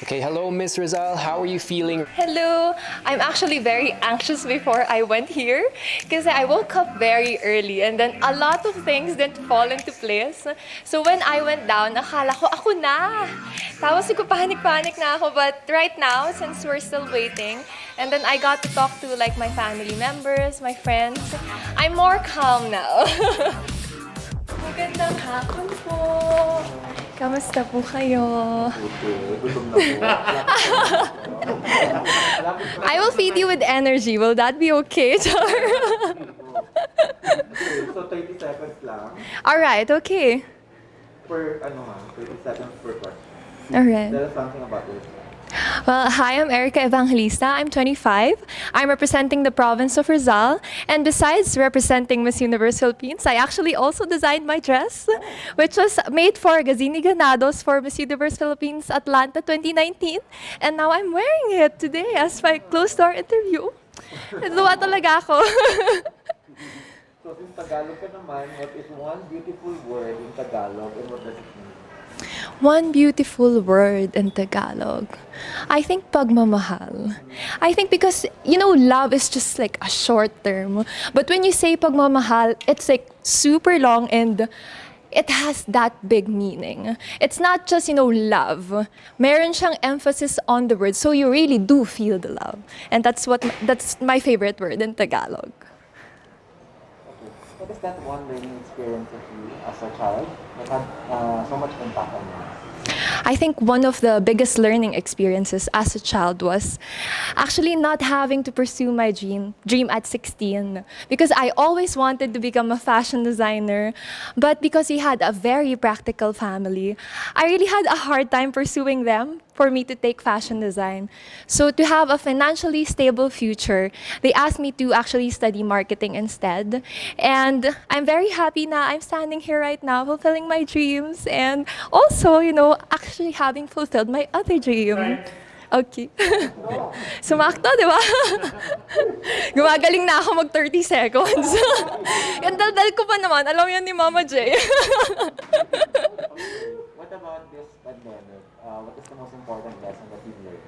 Okay, hello, Miss Rizal. How are you feeling? Hello! I'm actually very anxious before I went here because I woke up very early and then a lot of things didn't fall into place. So when I went down, akala ko ako na! Tapos panic na ako, but right now, since we're still waiting, and then I got to talk to like my family members, my friends, I'm more calm now. Magandang hapon po! Kamusta po kayo? I will feed you with energy. Will that be okay, Char? So 30 seconds lang. Alright, okay. Per, 30 seconds per question. Alright. Tell us something about this. Well, hi, I'm Erica Evangelista. I'm 25. I'm representing the province of Rizal. And besides representing Miss Universe Philippines, I actually also designed my dress, which was made for Gazini Ganados for Miss Universe Philippines Atlanta 2019. And now I'm wearing it today as my closed-door interview. Natuwa talaga ako. So since Tagalog ka naman, what is one beautiful word in Tagalog and what does it mean? One beautiful word in Tagalog. I think pagmamahal. I think because, love is just like a short term. But when you say pagmamahal, it's like super long and it has that big meaning. It's not just, love. Meron siyang emphasis on the word, so you really do feel the love. And that's my favorite word in Tagalog. What is that one learning experience of you as a child that had so much impact on you? I think one of the biggest learning experiences as a child was actually not having to pursue my dream at 16, because I always wanted to become a fashion designer, but because we had a very practical family, I really had a hard time pursuing them for me to take fashion design. So to have a financially stable future, they asked me to actually study marketing instead. And I'm very happy na I'm standing here right now fulfilling my dreams and also, actually having fulfilled my other dream. Okay. Sumakto, di ba? Gumagaling na ako mag 30 seconds. Yung daldal ko pa naman, alam yan ni Mama J. What about this pandemic? What is the most important lesson that you've learned?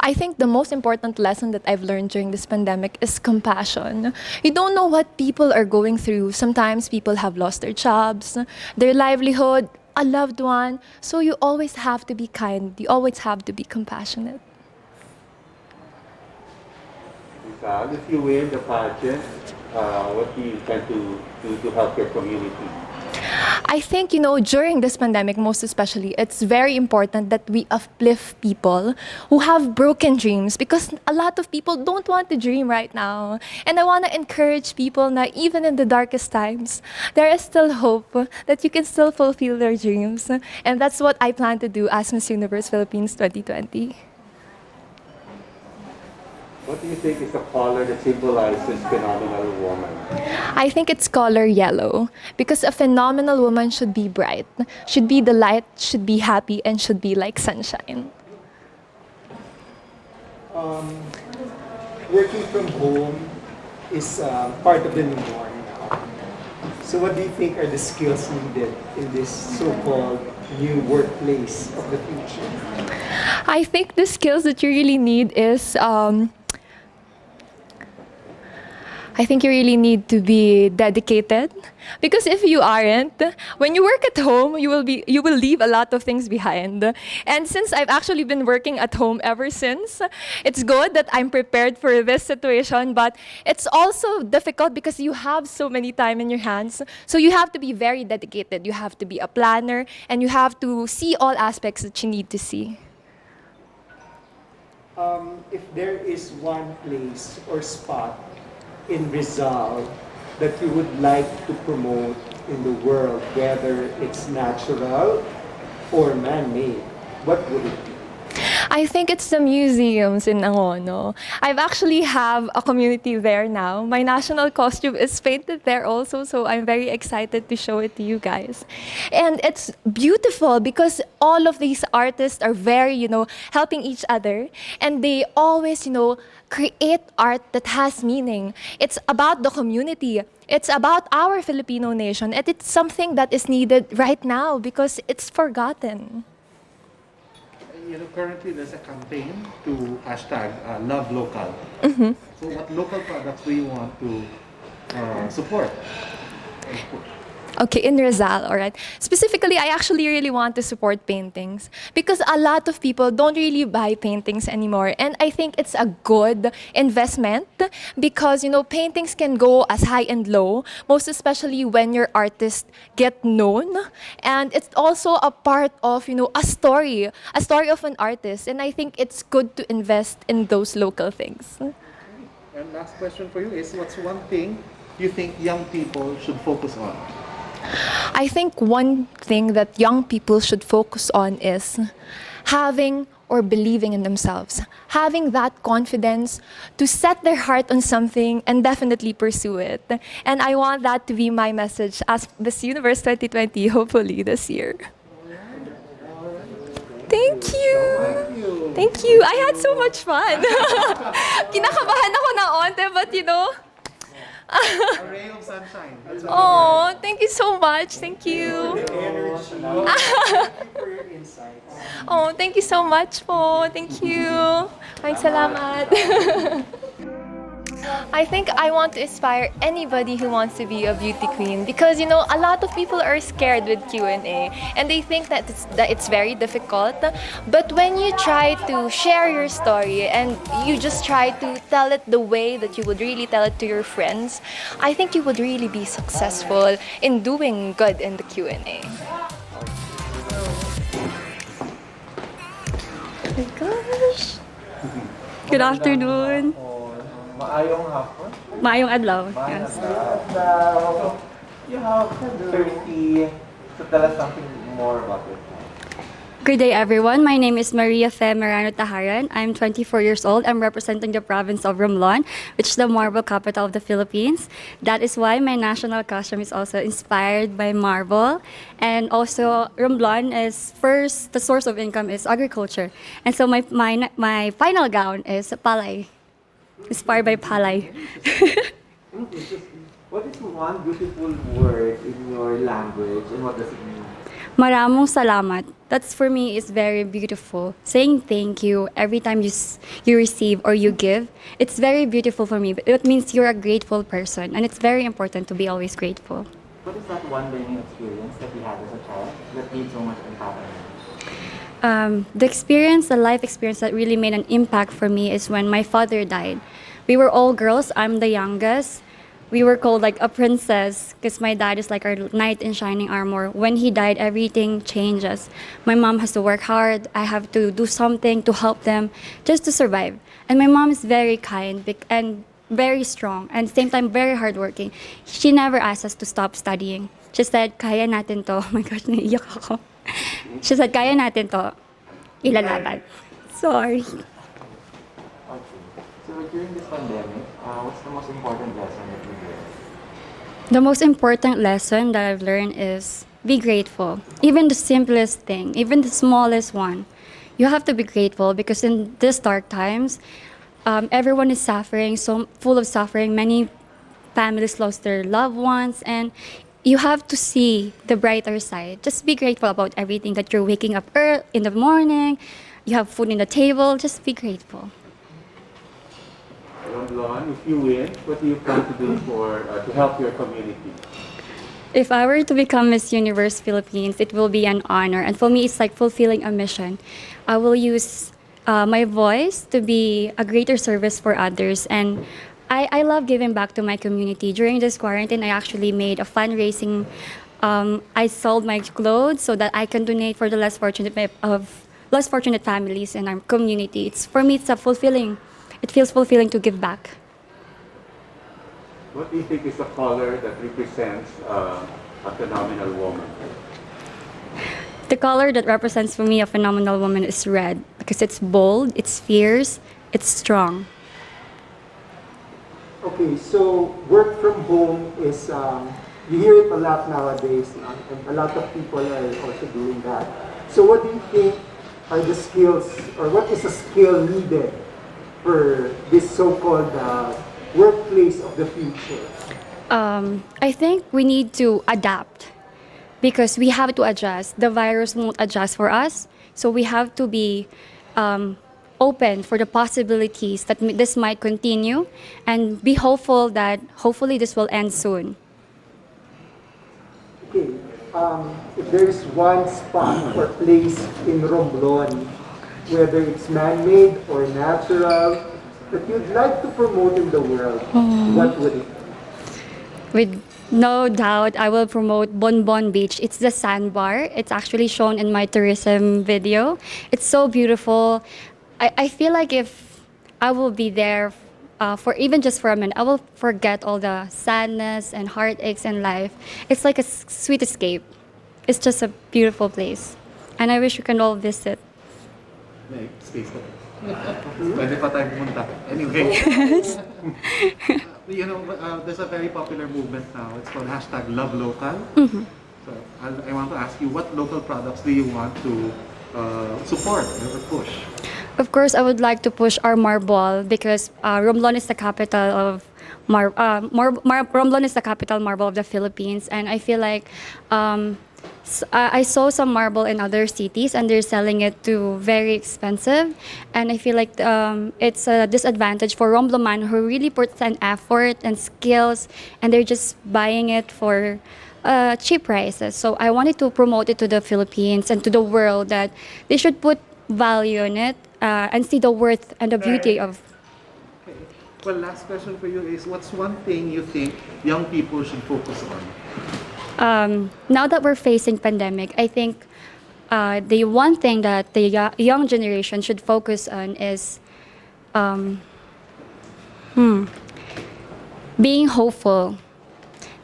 I think the most important lesson that I've learned during this pandemic is compassion. You don't know what people are going through. Sometimes people have lost their jobs, their livelihood, a loved one. So you always have to be kind. You always have to be compassionate. If you win the pageant, what do you tend to do to help your community? I think, during this pandemic, most especially, it's very important that we uplift people who have broken dreams, because a lot of people don't want to dream right now. And I want to encourage people that even in the darkest times, there is still hope that you can still fulfill their dreams. And that's what I plan to do as Miss Universe Philippines 2020. What do you think is the color that symbolizes phenomenal woman? I think it's color yellow, because a phenomenal woman should be bright, should be the light, should be happy, and should be like sunshine. Working from home is part of the new norm now. So what do you think are the skills needed in this so-called new workplace of the future? I think the skills that you really need is I think you really need to be dedicated, because if you aren't, when you work at home, you will leave a lot of things behind. And since I've actually been working at home ever since, it's good that I'm prepared for this situation, but it's also difficult because you have so many time in your hands. So you have to be very dedicated. You have to be a planner, and you have to see all aspects that you need to see. If there is one place or spot in Rizal that you would like to promote in the world, whether it's natural or man-made, what would it be? I think it's the museums in Angono. I've actually have a community there now. My national costume is painted there also, so I'm very excited to show it to you guys. And it's beautiful because all of these artists are very, helping each other. And they always, create art that has meaning. It's about the community. It's about our Filipino nation. And it's something that is needed right now because it's forgotten. Currently there's a campaign to hashtag Love Local. So what local products do you want to support? Okay, in Rizal, all right. Specifically, I actually really want to support paintings because a lot of people don't really buy paintings anymore. And I think it's a good investment because, paintings can go as high and low, most especially when your artist get known. And it's also a part of, a story of an artist. And I think it's good to invest in those local things. And last question for you is, what's one thing you think young people should focus on? I think one thing that young people should focus on is having or believing in themselves, having that confidence to set their heart on something and definitely pursue it. And I want that to be my message as Miss Universe 2020, hopefully this year. Thank you. Thank you. I had so much fun. Kinakabahan ako na onte, but A ray of sunshine. Oh, thank you so much. Thank you. For your insights. Oh, thank you so much po. Thank you. Maraming salamat. I think I want to inspire anybody who wants to be a beauty queen because a lot of people are scared with Q&A and they think that it's very difficult. But when you try to share your story and you just try to tell it the way that you would really tell it to your friends, I think you would really be successful in doing good in the Q&A. my gosh. Good afternoon. Maayong hapon. Maayong adlaw. Maayong Yes. hapon. You have 30. So tell us something more about it. Good day, everyone. My name is Maria Fe Marano Taharan. I'm 24 years old. I'm representing the province of Romblon, which is the marble capital of the Philippines. That is why my national costume is also inspired by marble. And also, Romblon is first, the source of income is agriculture. And so my final gown is palay, inspired by palay. What is one beautiful word in your language and what does it mean? Maramong salamat. That's for me is very beautiful. Saying thank you every time you receive or you give, it's very beautiful for me. It means you're a grateful person, and it's very important to be always grateful. What is that one learning experience that you had as a child that made so much impact on you? The life experience that really made an impact for me is when my father died. We were all girls. I'm the youngest. We were called like a princess because my dad is like our knight in shining armor. When he died, everything changes. My mom has to work hard. I have to do something to help them just to survive. And my mom is very kind and very strong and same time very hardworking. She never asked us to stop studying. She said, kaya natin to. Oh my gosh, naiiyak ako. She said, kaya natin to. Ilalaban. Sorry. Okay. So during this pandemic, what's the most important lesson that you learned? The most important lesson that I've learned is be grateful. Even the simplest thing, even the smallest one, you have to be grateful because in these dark times, everyone is suffering, so full of suffering. Many families lost their loved ones, and you have to see the brighter side. Just be grateful about everything that you're waking up early in the morning. You have food on the table. Just be grateful. Romblon, if you win, what do you plan to do to help your community? If I were to become Miss Universe Philippines, it will be an honor. And for me, it's like fulfilling a mission. I will use my voice to be a greater service for others. And I love giving back to my community. During this quarantine, I actually made a fundraising. I sold my clothes so that I can donate for the less fortunate families in our community. For me, it feels fulfilling to give back. What do you think is the color that represents a phenomenal woman? The color that represents for me a phenomenal woman is red because it's bold, it's fierce, it's strong. Okay, so work from home is, you hear it a lot nowadays, and a lot of people are also doing that. So what do you think are the skills, or what is a skill needed for this so-called workplace of the future? I think we need to adapt because we have to adjust. The virus won't adjust for us, so we have to be open for the possibilities that this might continue and be hopeful that hopefully this will end soon. Okay, if there is one spot or place in Romblon, whether it's man-made or natural, that you'd like to promote in the world, what would it be? With no doubt, I will promote Bonbon Beach. It's the sandbar. It's actually shown in my tourism video. It's so beautiful. I feel like if I will be there for even just for a minute, I will forget all the sadness and heartaches in life. It's like a sweet escape. It's just a beautiful place. And I wish you can all visit. May space na. Pwede pa tayo pumunta. Anyway. You know, there's a very popular movement now. It's called #LoveLocal. So I want to ask you, what local products do you want to support or push? Of course, I would like to push our marble because Romblon is the capital of Romblon is the capital marble of the Philippines, and I feel like I saw some marble in other cities and they're selling it to very expensive, and I feel like it's a disadvantage for Rombloman who really puts an effort and skills, and they're just buying it for cheap prices. So I wanted to promote it to the Philippines and to the world that they should put value in it and see the worth and the beauty of. Okay. Well, last question for you is, what's one thing you think young people should focus on? Now that we're facing pandemic, I think the one thing that the young generation should focus on is being hopeful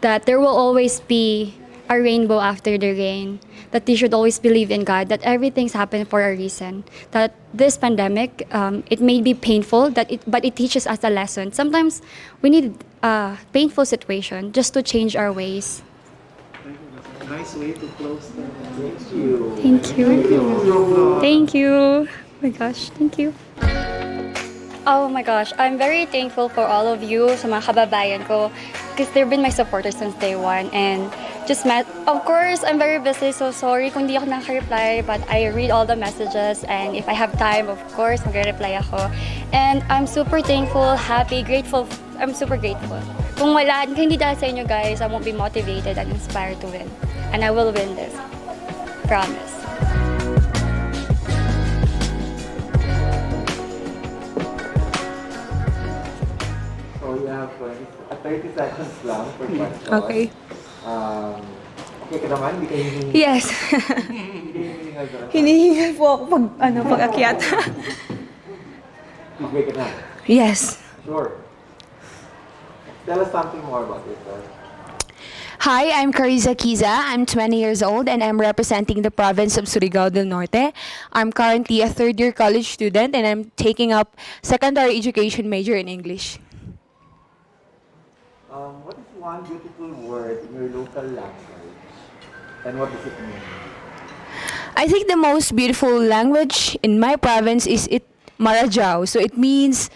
that there will always be a rainbow after the rain, that they should always believe in God, that everything's happened for a reason, that this pandemic, it may be painful, but it teaches us a lesson. Sometimes we need a painful situation just to change our ways. Nice way to close the Thank you. Thank you. Thank you. Oh my gosh, thank you. Oh my gosh, I'm very thankful for all of you, sa mga kababayan ko, because they've been my supporters since day one. And just met, of course, I'm very busy, so sorry kung di ako nakaka-reply, but I read all the messages, and if I have time, of course, mag-reply ako. And I'm super thankful, happy, grateful. I'm super grateful. Kung wala, kung hindi dahil sa inyo guys, I won't be motivated and inspired to win. And I will win this. Promise. So you have 30 seconds lang for questions. Okay. Okay ka naman? Hindi kayo hinihingal. Yes. Hindi kayo hinihingal doon. Hinihingal po ako pag akyat. Okay ka na? Yes. Sure. Tell us something more about yourself. Hi, I'm Carissa Kiza. I'm 20 years old and I'm representing the province of Surigao del Norte. I'm currently a third-year college student and I'm taking up secondary education major in English. What is one beautiful word in your local language? And what does it mean? I think the most beautiful language in my province is Marajao. So it means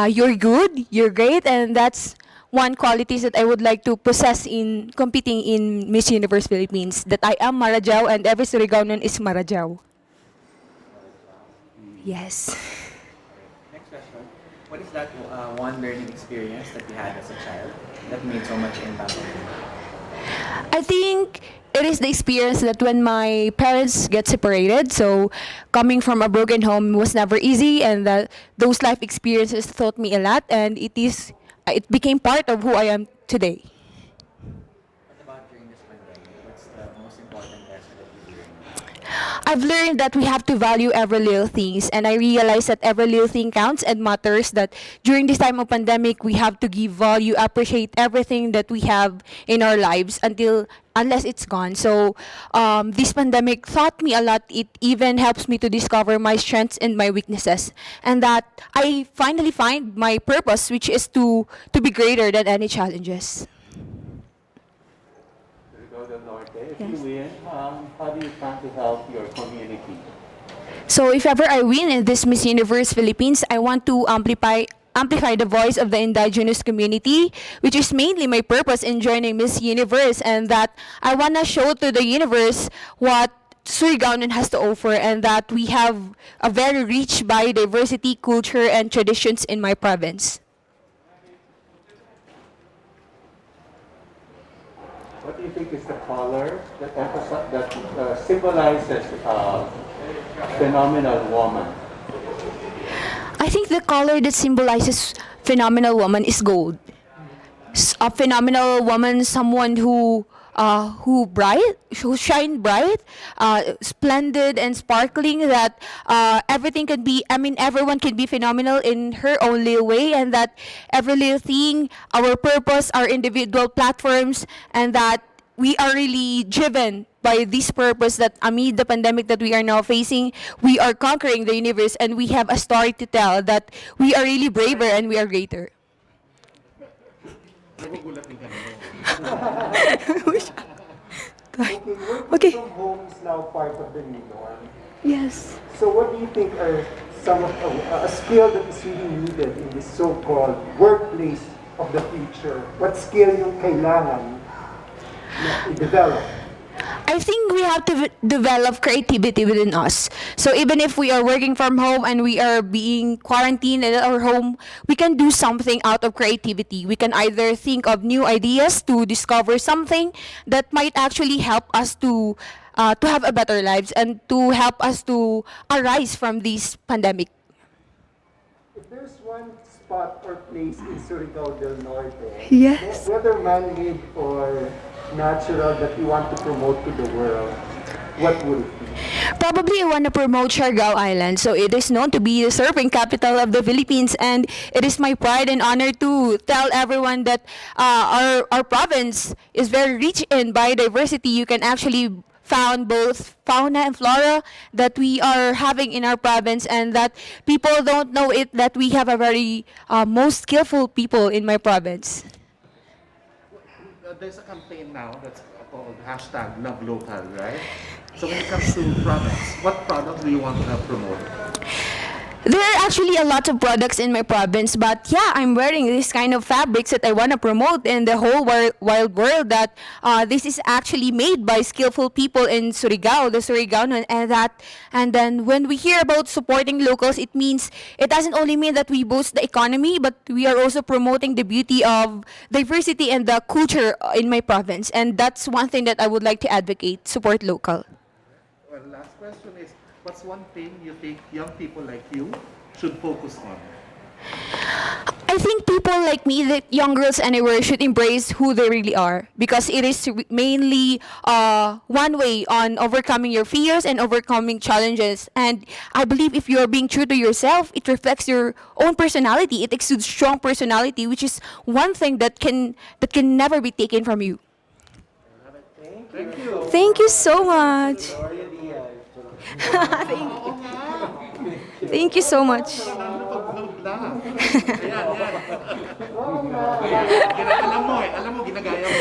you're good, you're great, and that's one qualities that I would like to possess in competing in Miss Universe Philippines. That I am Marajao and every Surigaonon is Marajao. Yes. Next question. What is that one learning experience that you had as a child that made so much impact on you? I think it is the experience that when my parents get separated, so coming from a broken home was never easy, and that those life experiences taught me a lot, and it became part of who I am today. What about during this pandemic? What's the most important lesson that you learned? I've learned that we have to value every little things, and I realized that every little thing counts and matters, that during this time of pandemic, we have to give value, appreciate everything that we have in our lives unless it's gone. So this pandemic taught me a lot. It even helps me to discover my strengths and my weaknesses, and that I finally find my purpose, which is to be greater than any challenges. Surigao del Norte, if you win, how do you plan to help your community? So if ever I win in this Miss Universe Philippines, I want to amplify the voice of the indigenous community, which is mainly my purpose in joining Miss Universe, and that I want to show to the universe what Surigaonon has to offer, and that we have a very rich biodiversity, culture, and traditions in my province. What do you think is the color that symbolizes phenomenal woman? I think the color that symbolizes phenomenal woman is gold. A phenomenal woman, someone who shine bright, splendid and sparkling. That everything can be. I mean, everyone can be phenomenal in her own little way, and that every little thing, our purpose, our individual platforms, and that we are really driven by this purpose, that amid the pandemic that we are now facing, we are conquering the universe, and we have a story to tell, that we are really braver and we are greater. Okay, from home is now part of the new norm. Yes. So what do you think are some of a skill that is really needed in this so-called workplace of the future? What skill yung kailangan na i-develop? I think we have to develop creativity within us. So even if we are working from home and we are being quarantined at our home, we can do something out of creativity. We can either think of new ideas to discover something that might actually help us to have a better lives, and to help us to arise from this pandemic. If there's one spot or place in Surigao del Norte, Yes. whether man-made or natural, that you want to promote to the world, what would it be? Probably I want to promote Siargao Island. So it is known to be the surfing capital of the Philippines, and it is my pride and honor to tell everyone that our province is very rich in biodiversity. You can actually found both fauna and flora that we are having in our province, and that people don't know it, that we have a very most skillful people in my province. There's a campaign now that's called hashtag Love Local, right? So when it comes to products, what products do you want to promote? There are actually a lot of products in my province, but yeah, I'm wearing this kind of fabrics that I want to promote in the whole wide world, that this is actually made by skillful people in Surigao, the Surigao, and then when we hear about supporting locals, it doesn't only mean that we boost the economy, but we are also promoting the beauty of diversity and the culture in my province, and that's one thing that I would like to advocate, support local. Well, last question is, what's one thing you think young people like you should focus on? I think people like me, the young girls anywhere, should embrace who they really are, because it is mainly one way on overcoming your fears and overcoming challenges. And I believe if you are being true to yourself, it reflects your own personality. It exudes strong personality, which is one thing that can never be taken from you. Thank you. Thank you so much. Gloria Diaz. Thank you so much. Pag-vlog lang. Ayan, yan. Alam mo, ginagaya mo.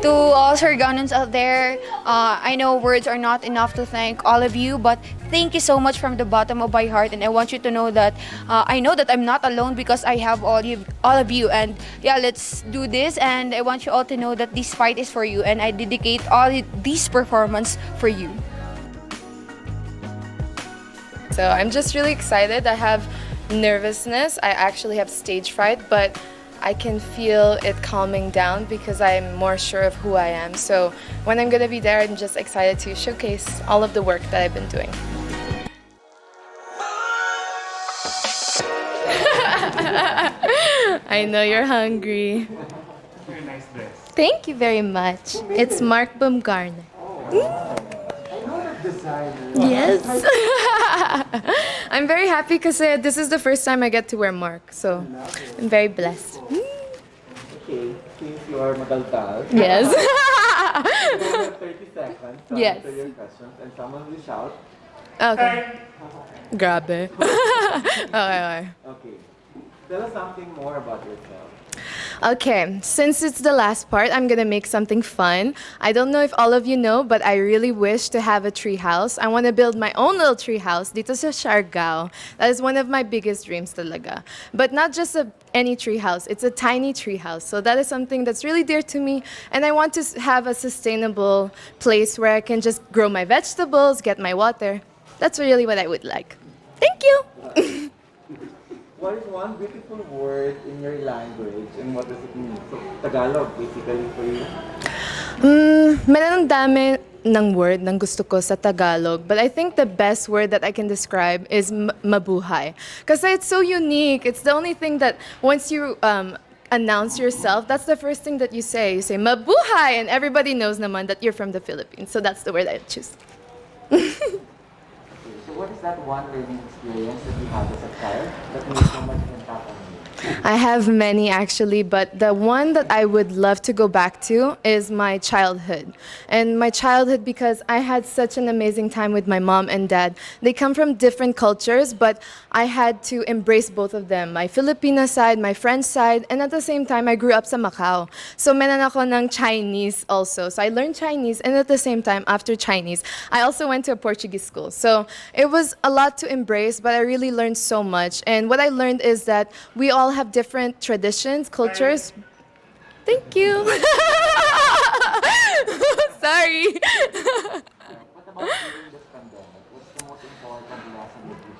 To all Surigao-nons out there, I know words are not enough to thank all of you, but thank you so much from the bottom of my heart, and I want you to know that I know that I'm not alone because I have all of you, and yeah, let's do this, and I want you all to know that this fight is for you, and I dedicate all these performance for you. So I'm just really excited. I have nervousness. I actually have stage fright, but I can feel it calming down because I'm more sure of who I am. So when I'm gonna be there, I'm just excited to showcase all of the work that I've been doing. I know you're hungry. Very nice dress. Thank you very much. It's Mark Baumgartner. Yes. I'm very happy because this is the first time I get to wear Mark, so I'm very blessed. Okay, since you are madaldal. Yes. You have 30 seconds to Yes. answer your questions, and someone will shout. Okay. Grabe. Okay. Okay. Tell us something more about yourself. Okay, since it's the last part, I'm gonna make something fun. I don't know if all of you know, but I really wish to have a tree house. I want to build my own little tree house dito sa Siargao. That is one of my biggest dreams talaga. But not just any tree house, it's a tiny tree house. So that is something that's really dear to me, and I want to have a sustainable place where I can just grow my vegetables, get my water. That's really what I would like. Thank you! What is one beautiful word in your language, and what does it mean? So, Tagalog, basically, for you? Meron dami ng word ng gusto ko sa Tagalog, but I think the best word that I can describe is mabuhay. Kasi it's so unique. It's the only thing that once you announce yourself, that's the first thing that you say. You say mabuhay, and everybody knows naman that you're from the Philippines. So that's the word I choose. So what is that one learning experience that you had as a child that made so much impact on you? I have many actually, but the one that I would love to go back to is my childhood. And my childhood because I had such an amazing time with my mom and dad. They come from different cultures, but I had to embrace both of them. My Filipina side, my French side, and at the same time, I grew up sa Macau. So meron ako ng Chinese also. So I learned Chinese, and at the same time, after Chinese, I also went to a Portuguese school. So it was a lot to embrace, but I really learned so much. And what I learned is that we all have different traditions, cultures. Thank you. Sorry. What about during this pandemic? What's the most important lesson that you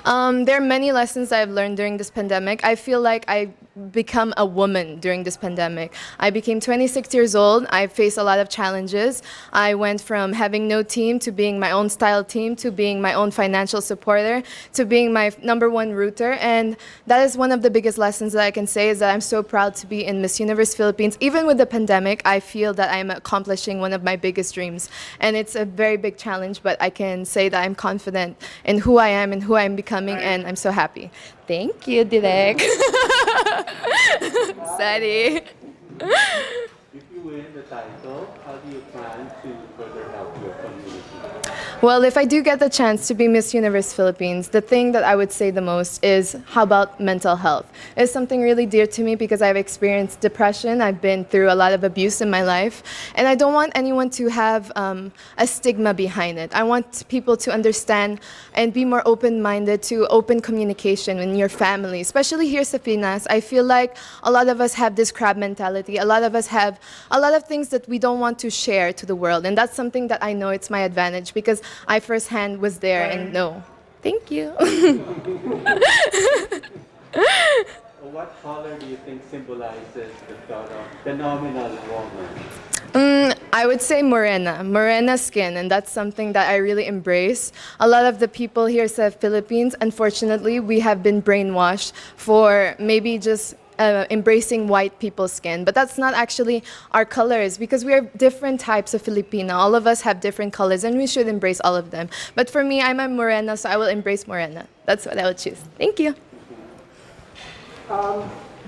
learned? There are many lessons I've learned during this pandemic. I feel like I become a woman during this pandemic. I became 26 years old. I faced a lot of challenges. I went from having no team to being my own style team to being my own financial supporter to being my #1 rooter. And that is one of the biggest lessons that I can say is that I'm so proud to be in Miss Universe Philippines. Even with the pandemic, I feel that I'm accomplishing one of my biggest dreams. And it's a very big challenge, but I can say that I'm confident in who I am and who I'm becoming, and I'm so happy. Thank you, Direk. Sorry. If you win the title, how do you plan to further help your community? Well, if I do get the chance to be Miss Universe Philippines, the thing that I would say the most is how about mental health? It's something really dear to me because I've experienced depression. I've been through a lot of abuse in my life, and I don't want anyone to have a stigma behind it. I want people to understand and be more open-minded to open communication in your family, especially here sa Pinas. I feel like a lot of us have this crab mentality. A lot of us have a lot of things that we don't want to share to the world, and that's something that I know it's my advantage because I firsthand was there and know. Thank you. What color do you think symbolizes the thought of phenomenal woman? I would say morena skin, and that's something that I really embrace. A lot of the people here in the Philippines, unfortunately, we have been brainwashed for maybe just embracing white people's skin, but that's not actually our colors because we are different types of Filipino. All of us have different colors and we should embrace all of them. But for me, I'm a morena, so I will embrace morena. That's what I would choose. Thank you.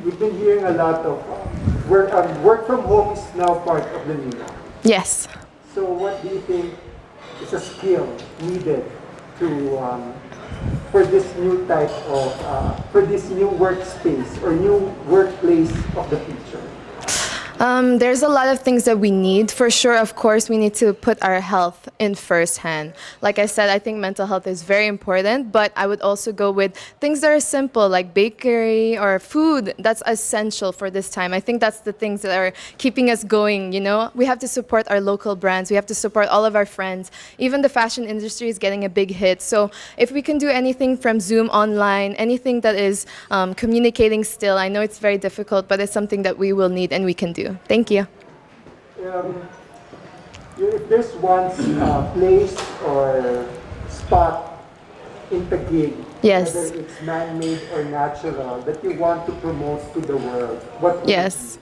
We've been hearing a lot of work from home is now part of the new norm. Yes. So what do you think is a skill needed to for this new type of for this new workspace or new workplace of the future? There's a lot of things that we need. For sure, of course, we need to put our health in first hand. Like I said, I think mental health is very important, but I would also go with things that are simple, like bakery or food. That's essential for this time. I think that's the things that are keeping us going, you know? We have to support our local brands. We have to support all of our friends. Even the fashion industry is getting a big hit. So if we can do anything from Zoom online, anything that is communicating still, I know it's very difficult, but it's something that we will need and we can do. Thank you. If there's one place or spot in Taguig, Yes. whether it's man-made or natural, that you want to promote to the world, what would it Yes.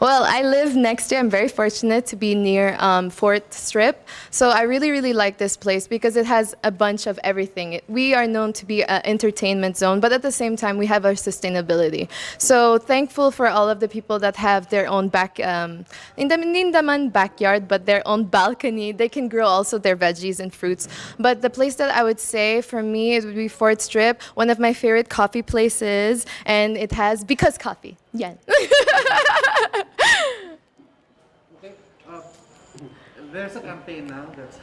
Well, I live next to, I'm very fortunate to be near 4th Strip. So I really, really like this place because it has a bunch of everything. We are known to be an entertainment zone, but at the same time, we have our sustainability. So thankful for all of the people that have their own hindi naman backyard, but their own balcony. They can grow also their veggies and fruits. But the place that I would say for me, it would be 4th Strip, one of my favorite coffee places, and it has Because Coffee. Yeah. Okay. There's a campaign now that's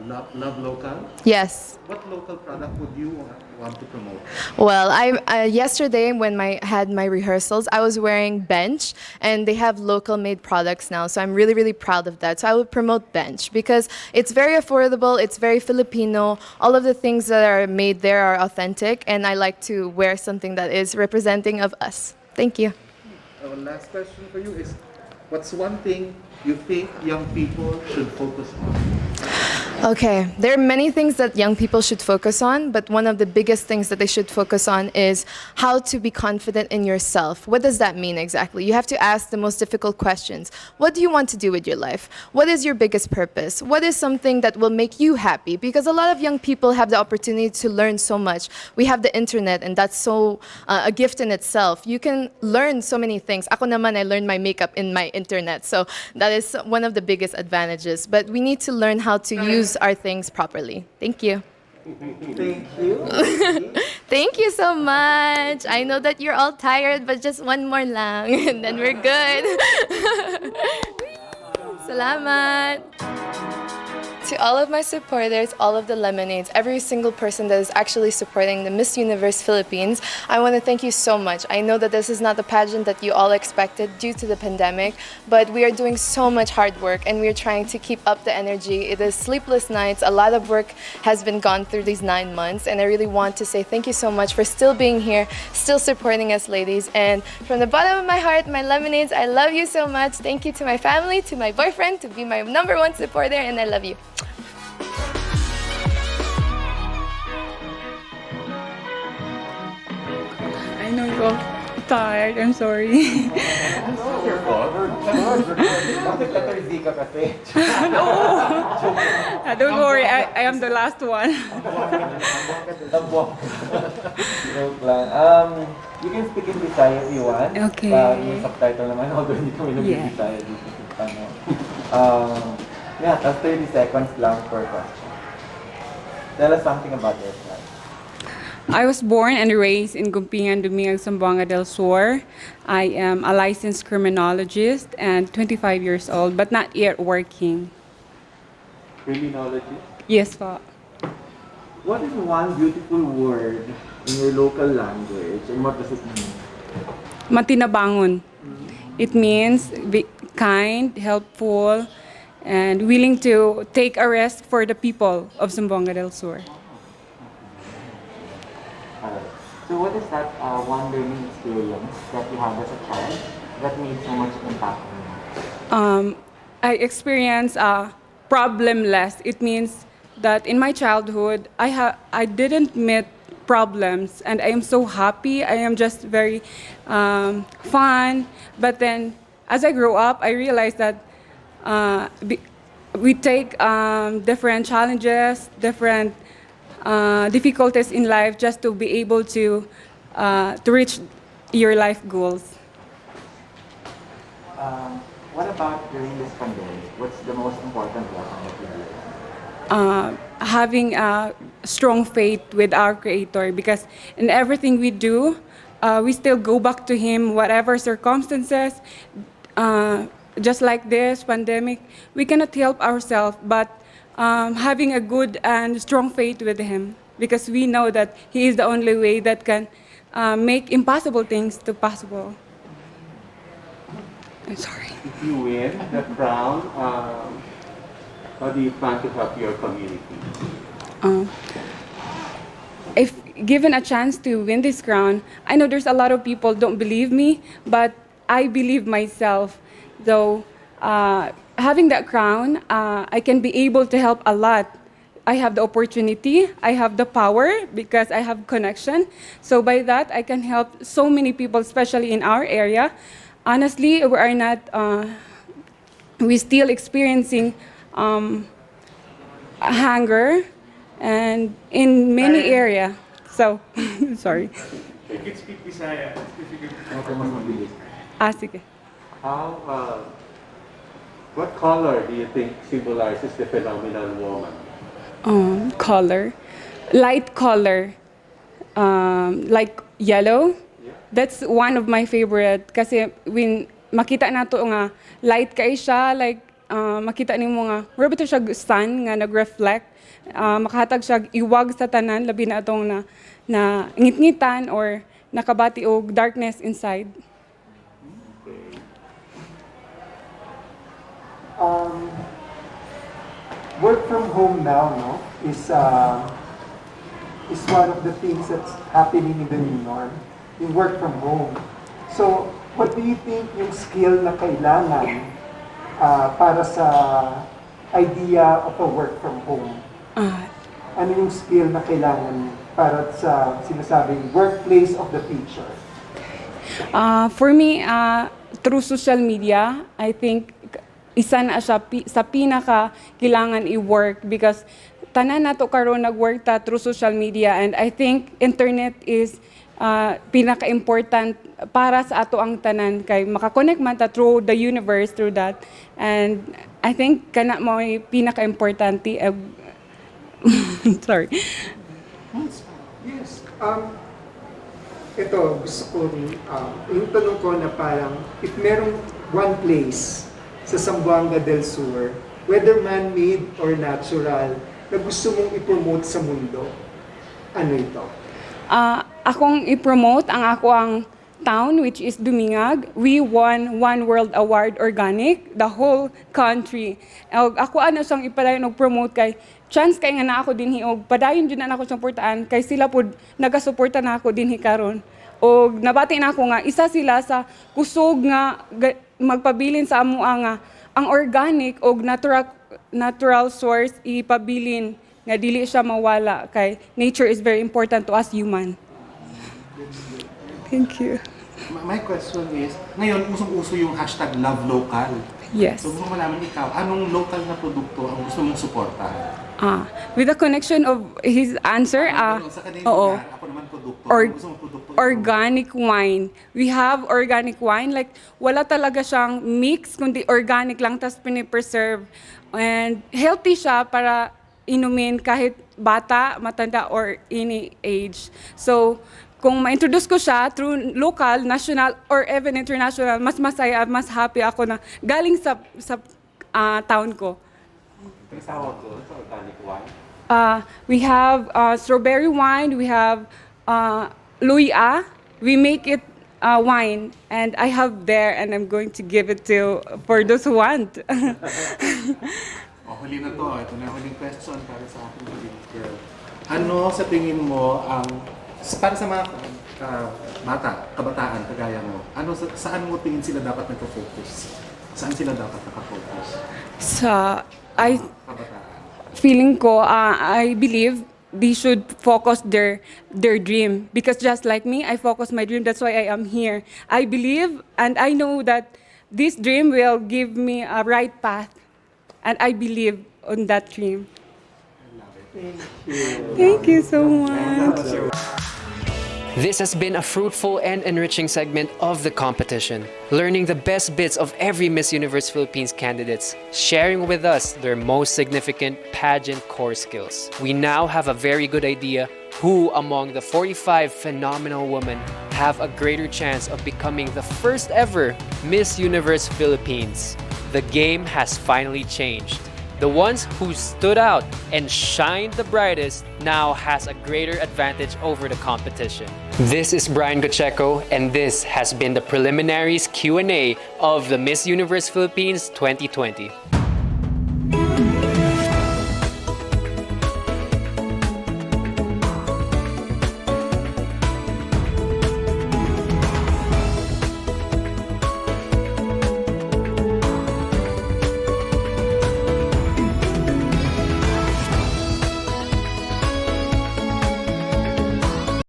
#Love Local. Yes. What local product would you want to promote? Well, yesterday when I had my rehearsals, I was wearing Bench, and they have local made products now. So I'm really, really proud of that. So I would promote Bench because it's very affordable, it's very Filipino. All of the things that are made there are authentic, and I like to wear something that is representing of us. Thank you. Our last question for you is, what's one thing you think young people should focus on? Okay, there are many things that young people should focus on, but one of the biggest things that they should focus on is how to be confident in yourself. What does that mean exactly? You have to ask the most difficult questions. What do you want to do with your life? What is your biggest purpose? What is something that will make you happy? Because a lot of young people have the opportunity to learn so much. We have the internet, and that's so a gift in itself. You can learn so many things. Ako naman, I learned my makeup in my internet, so that is one of the biggest advantages. But we need to learn how to use our things properly. Thank you. Thank you. Thank you so much. I know that you're all tired, but just one more lang, and then we're good. Salamat. To all of my supporters, all of the Lemonades, every single person that is actually supporting the Miss Universe Philippines, I want to thank you so much. I know that this is not the pageant that you all expected due to the pandemic, but we are doing so much hard work and we are trying to keep up the energy. It is sleepless nights. A lot of work has been gone through these 9 months, and I really want to say thank you so much for still being here, still supporting us, ladies. And from the bottom of my heart, my Lemonades, I love you so much. Thank you to my family, to my boyfriend, to be my #1 supporter, and I love you. I know you're all tired. I'm sorry. Don't worry, I am the last one. Joke lang. You can speak in Bisaya if you want. Okay. Yung subtitle naman, although hindi kami nag-Bisaya dito sa yeah, that's 30 seconds lang per question. Tell us something about yourself. I was born and raised in Gumpingan, Dumiag, Zamboanga del Sur. I am a licensed criminologist and 25 years old, but not yet working. Criminology? Yes, po. What is one beautiful word in your local language and what does it mean? Matinabangon. It means be kind, helpful, and willing to take a risk for the people of Zamboanga del Sur. So what is that one learning experience that you had as a child that made so much impact on you? I experienced problem-less. It means that in my childhood, I didn't meet problems, and I am so happy. I am just very fun. But then, as I grew up, I realized that we take different challenges, different difficulties in life just to be able to reach your life goals. What about during this pandemic? What's the most important lesson that you learned? Having a strong faith with our Creator, because in everything we do, we still go back to Him, whatever circumstances. Just like this pandemic, we cannot help ourselves, but having a good and strong faith with Him, because we know that He is the only way that can make impossible things to possible. I'm sorry. If you win the crown, how do you plan to help your community? If given a chance to win this crown, I know there's a lot of people don't believe me, but I believe myself. Though having that crown, I can be able to help a lot. I have the opportunity, I have the power because I have connection. So by that, I can help so many people, especially in our area. Honestly, we are not, we're still experiencing hunger and in many areas. So, sorry. You can speak Bisaya. Sige. How, what color do you think symbolizes the phenomenal woman? Color, light color, like yellow. That's one of my favorite kasi when makita nato nga light kay siya, like makita nimo nga wala bitaw siya sun nga nag-reflect, makahatag siya iwag sa tanan labi na atong na ngit-ngitan or nakabati og darkness inside. Work from home now, no, is one of the things that's happening in the new norm. You work from home. So, what do you think yung skill na kailangan para sa idea of a work from home? Ano yung skill na kailangan para sa sinasabing workplace of the future? For me, through social media, I think isa na siya sa pinaka kailangan i-work because tanan nato karon nag-work ta through social media, and I think internet is pinaka-important para sa ato ang tanan kay makakonect man ta through the universe through that, and I think kana mo pinaka-importante. Sorry. Yes. Ito, gusto ko yung tanong ko na parang if merong one place sa Zamboanga del Sur whether man-made or natural, na gusto mong i-promote sa mundo? Ano ito? Akong i-promote ang ako ang town, which is Dumingag. We won One World Award Organic, the whole country. Ako ano siyang ipadayon og promote kay chance kay nga na ako dinhi og padayon jud na ako siyang portaan kay sila pud nagasuporta na ako dinhi karon. Og nabati na ako nga isa sila sa kusog nga magpabilin sa amo nga ang organic og natural source ipabilin nga dili siya mawala kay nature is very important to us human. Thank you. My question is, ngayon usong-uso yung hashtag Love Local. Yes. So gusto ko malaman ikaw, anong local na produkto ang gusto mong suportahan? With the connection of his answer, Sa kanina, oo. ako naman produkto. Or- Anong gusto mong produkto? Organic wine. We have organic wine. Like, wala talaga siyang mix, kundi organic lang, tapos pinipreserve. And healthy siya para inumin kahit bata, matanda, or any age. So, kung ma-introduce ko siya through local, national, or even international, mas masaya, mas happy ako na galing sa town ko. Ang tawag doon sa organic wine? We have strawberry wine, we have Luya. We make it wine, and I have there, and I'm going to give it to for those who want. Huli na to. Ito na yung huling question para sa ating huling girl. Ano sa tingin mo ang, para sa mga bata, kabataan, kagaya mo, saan mo tingin sila dapat nagpo-focus? Saan sila dapat nakafocus? Feeling ko, I believe they should focus their dream, because just like me, I focus my dream. That's why I am here. I believe and I know that this dream will give me a right path, and I believe on that dream. Thank you so much. This has been a fruitful and enriching segment of the competition, learning the best bits of every Miss Universe Philippines candidates, sharing with us their most significant pageant core skills. We now have a very good idea who among the 45 phenomenal women have a greater chance of becoming the first ever Miss Universe Philippines. The game has finally changed. The ones who stood out and shined the brightest now has a greater advantage over the competition. This is Brian Gocheco, and this has been the preliminaries Q&A of the Miss Universe Philippines 2020.